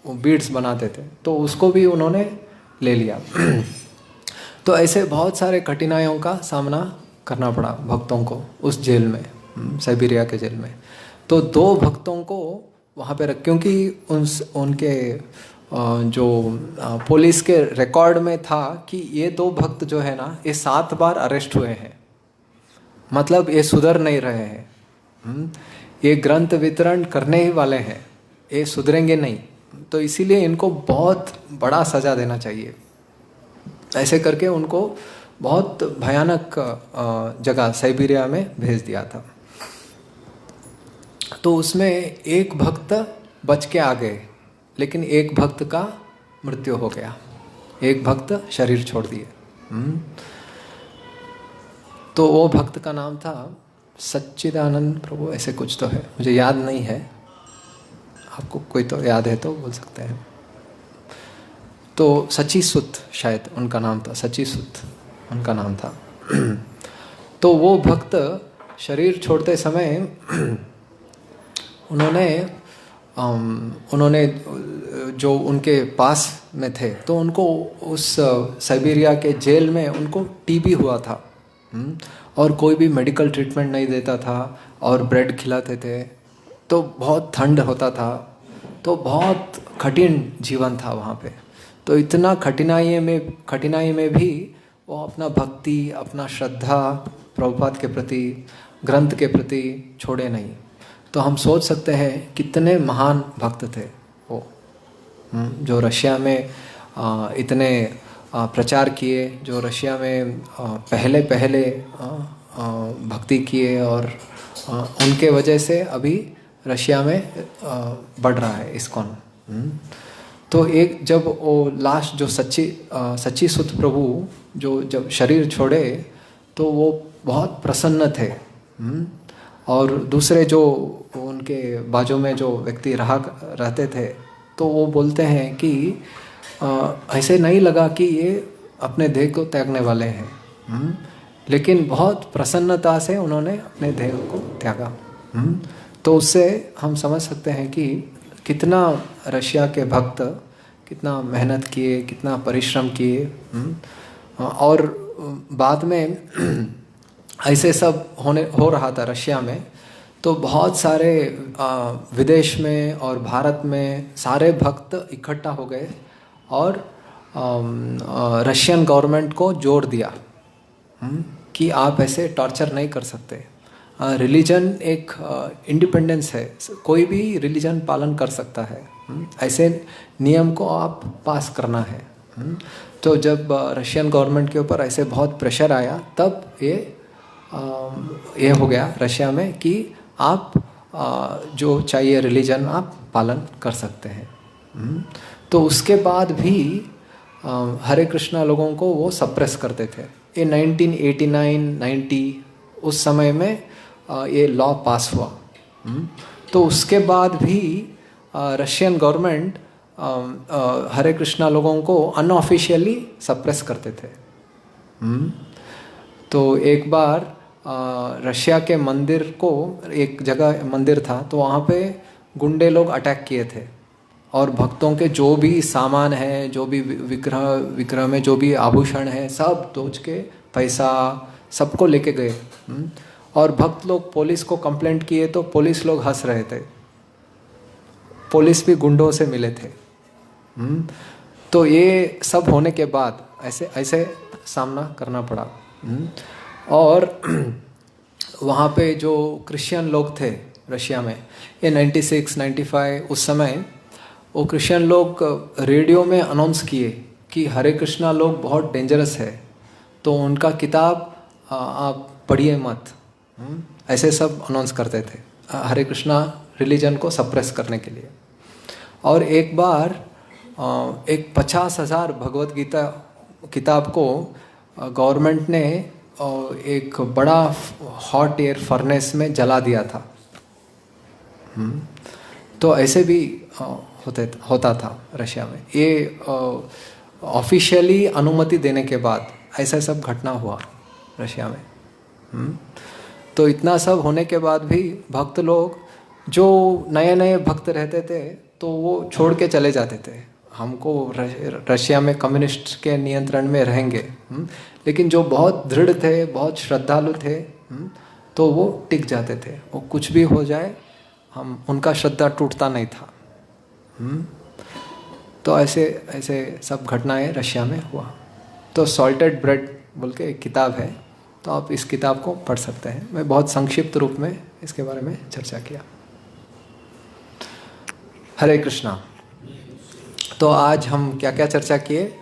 [SPEAKER 1] बीड्स बनाते थे, तो उसको भी उन्होंने ले लिया। तो ऐसे बहुत सारे कठिनाइयों का सामना करना पड़ा भक्तों को उस जेल में, साइबेरिया के जेल में। तो 2 भक्तों को वहाँ पे रख, क्योंकि उनके जो पुलिस के रिकॉर्ड में था कि ये 2 भक्त जो है ना, ये 7 बार अरेस्ट हुए हैं, मतलब ये सुधर नहीं रहे हैं। ये ग्रंथ वितरण करने ही वाले हैं, ये सुधरेंगे नहीं, तो इसीलिए इनको बहुत बड़ा सजा देना चाहिए। ऐसे करके उनको बहुत भयानक जगह साइबेरिया में भेज दिया था। तो उसमें एक भक्त बच के आ गए, लेकिन एक भक्त का मृत्यु हो गया, एक भक्त शरीर छोड़ दिए। तो वो भक्त का नाम था सच्चिदानंद प्रभु, ऐसे कुछ तो है, मुझे याद नहीं है, आपको कोई तो याद है तो बोल सकते हैं। तो सचीसुत शायद उनका नाम था, सचीसुत उनका नाम था। तो वो भक्त शरीर छोड़ते समय उन्होंने जो उनके पास में थे, तो उनको उस साइबेरिया के जेल में उनको टीबी हुआ था, और कोई भी मेडिकल ट्रीटमेंट नहीं देता था और ब्रेड खिलाते थे, तो बहुत ठंड होता था, तो बहुत कठिन जीवन था वहाँ पे। तो इतना कठिनाई में भी वो अपना भक्ति, अपना श्रद्धा प्रभुपाद के प्रति, ग्रंथ के प्रति छोड़े नहीं। तो हम सोच सकते हैं कितने महान भक्त थे वो, जो रशिया में इतने प्रचार किए, जो रशिया में पहले भक्ति किए, और उनके वजह से अभी रशिया में बढ़ रहा है इस्कॉन। तो एक जब वो लास्ट जो सच्चीसुत प्रभु जो जब शरीर छोड़े, तो वो बहुत प्रसन्न थे। और दूसरे जो उनके बाजू में जो व्यक्ति रहते थे, तो वो बोलते हैं कि ऐसे नहीं लगा कि ये अपने देह को त्यागने वाले हैं, लेकिन बहुत प्रसन्नता से उन्होंने अपने देह को त्यागा। तो उससे हम समझ सकते हैं कि कितना रशिया के भक्त कितना मेहनत किए, कितना परिश्रम किए। और बाद में ऐसे सब हो रहा था रशिया में, तो बहुत सारे विदेश में और भारत में सारे भक्त इकट्ठा हो गए और रशियन गवर्नमेंट को जोर दिया कि आप ऐसे टॉर्चर नहीं कर सकते। रिलीजन एक इंडिपेंडेंस है, कोई भी रिलीजन पालन कर सकता है, ऐसे नियम को आप पास करना है। तो जब रशियन गवर्नमेंट के ऊपर ऐसे बहुत प्रेशर आया, तब ये हो गया रशिया में कि आप जो चाहिए रिलीजन आप पालन कर सकते हैं। तो उसके बाद भी हरे कृष्णा लोगों को वो सप्रेस करते थे। ये 1989-90 उस समय में ये लॉ पास हुआ। तो उसके बाद भी रशियन गवर्नमेंट हरे कृष्णा लोगों को अनऑफिशियली सप्रेस करते थे। तो एक बार रशिया के मंदिर को, एक जगह मंदिर था, तो वहाँ पे गुंडे लोग अटैक किए थे और भक्तों के जो भी सामान है, जो भी विग्रह में जो भी आभूषण है, सब तोड़ के पैसा सबको लेके गए। और भक्त लोग पुलिस को कंप्लेंट किए, तो पुलिस लोग हंस रहे थे, पुलिस भी गुंडों से मिले थे। तो ये सब होने के बाद ऐसे सामना करना पड़ा। और वहाँ पे जो क्रिश्चियन लोग थे रशिया में, ये 96-95 उस समय वो क्रिश्चियन लोग रेडियो में अनाउंस किए कि हरे कृष्णा लोग बहुत डेंजरस है, तो उनका किताब आप पढ़िए मत। ऐसे सब अनाउंस करते थे हरे कृष्णा रिलीजन को सप्रेस करने के लिए। और एक बार एक 50,000 भगवत गीता किताब को गवर्नमेंट ने एक बड़ा हॉट एयर फर्नेस में जला दिया था। तो ऐसे भी होता था रशिया में। ये ऑफिशियली अनुमति देने के बाद ऐसा सब घटना हुआ रशिया में। तो इतना सब होने के बाद भी भक्त लोग, जो नए नए भक्त रहते थे, तो वो छोड़ के चले जाते थे, हमको रशिया में कम्युनिस्ट के नियंत्रण में रहेंगे। लेकिन जो बहुत दृढ़ थे, बहुत श्रद्धालु थे, तो वो टिक जाते थे। वो कुछ भी हो जाए, हम उनका श्रद्धा टूटता नहीं था। तो ऐसे ऐसे सब घटनाएं रशिया में हुआ। तो सॉल्टेड ब्रेड बोल के एक किताब है, तो आप इस किताब को पढ़ सकते हैं। मैं बहुत संक्षिप्त रूप में इसके बारे में चर्चा किया। हरे कृष्णा। तो आज हम क्या क्या चर्चा किए?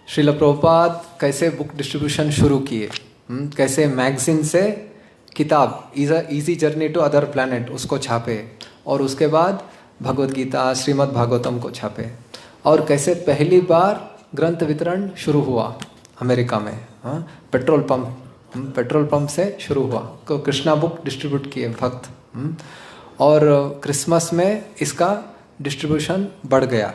[SPEAKER 1] श्रील प्रभुपाद कैसे बुक डिस्ट्रीब्यूशन शुरू किए, कैसे मैगजीन से किताब easy journey to other planet उसको छापे, और उसके बाद भगवद गीता, श्रीमद् भागवतम को छापे, और कैसे पहली बार ग्रंथ वितरण शुरू हुआ अमेरिका में। पेट्रोल पंप से शुरू हुआ। तो कृष्णा बुक डिस्ट्रीब्यूट किए भक्त, और क्रिसमस में इसका डिस्ट्रीब्यूशन बढ़ गया।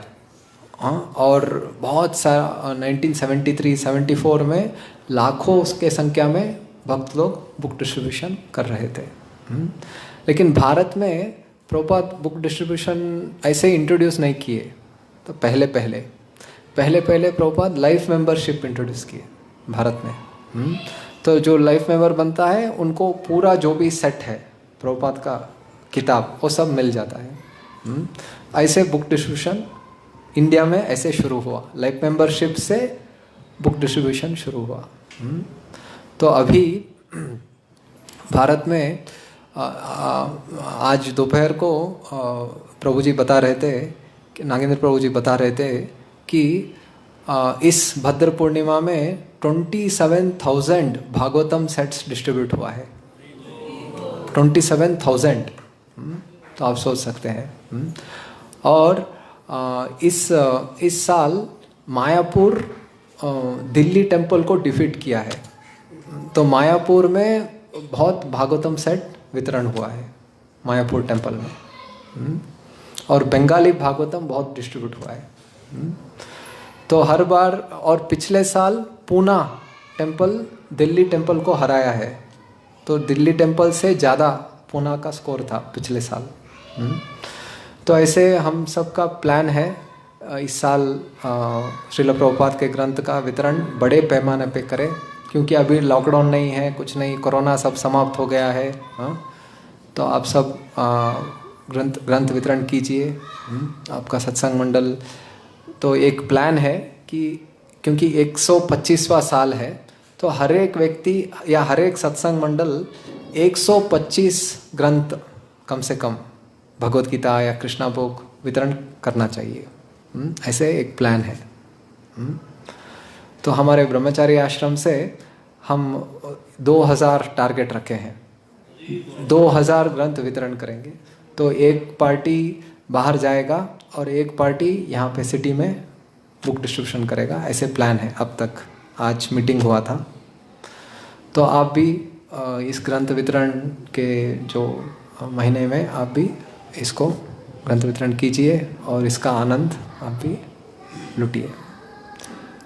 [SPEAKER 1] और बहुत सारा 1973-74 में लाखों के संख्या में भक्त लोग बुक डिस्ट्रीब्यूशन कर रहे थे। लेकिन भारत में प्रभुपाद बुक डिस्ट्रीब्यूशन ऐसे इंट्रोड्यूस नहीं किए। तो पहले प्रभुपाद लाइफ मेंबरशिप इंट्रोड्यूस किए भारत में। तो जो लाइफ मेंबर बनता है उनको पूरा जो भी सेट है प्रभुपाद का किताब, वो सब मिल जाता है। ऐसे बुक डिस्ट्रीब्यूशन इंडिया में ऐसे शुरू हुआ। लाइफ मेंबरशिप से बुक डिस्ट्रीब्यूशन शुरू हुआ। तो अभी भारत में आज दोपहर को प्रभु जी बता रहे थे, नागेंद्र प्रभु जी बता रहे थे कि इस भद्र पूर्णिमा में 27,000 भागवतम सेट्स डिस्ट्रीब्यूट हुआ है। 27,000। तो आप सोच सकते हैं। और इस साल मायापुर दिल्ली टेम्पल को डिफीट किया है। तो मायापुर में बहुत भागवतम सेट वितरण हुआ है मायापुर टेम्पल में। और बंगाली भागवतम बहुत डिस्ट्रीब्यूट हुआ है। तो हर बार, और पिछले साल पूना टेम्पल दिल्ली टेम्पल को हराया है। तो दिल्ली टेम्पल से ज़्यादा पूना का स्कोर था पिछले साल। तो ऐसे हम सब का प्लान है इस साल श्रील प्रभुपाद के ग्रंथ का वितरण बड़े पैमाने पे करें, क्योंकि अभी लॉकडाउन नहीं है, कुछ नहीं, कोरोना सब समाप्त हो गया है। तो आप सब ग्रंथ वितरण कीजिए। आपका सत्संग मंडल, तो एक प्लान है कि क्योंकि 125वां साल है, तो हर एक व्यक्ति या हर एक सत्संग मंडल 125 ग्रंथ कम से कम भगवत गीता या कृष्णा बुक वितरण करना चाहिए। ऐसे एक प्लान है। तो हमारे ब्रह्मचारी आश्रम से हम 2000 टारगेट रखे हैं। 2000 ग्रंथ वितरण करेंगे। तो एक पार्टी बाहर जाएगा और एक पार्टी यहाँ पे सिटी में बुक डिस्ट्रीब्यूशन करेगा। ऐसे प्लान है अब तक। आज मीटिंग हुआ था। तो आप भी इस ग्रंथ वितरण के जो महीने में आप भी इसको ग्रंथ वितरण कीजिए और इसका आनंद आप भी लुटिए।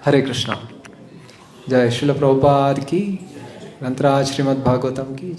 [SPEAKER 1] हरे कृष्णा। जय श्रील प्रभुपाद की। ग्रंथराज श्रीमद् भागवतम की।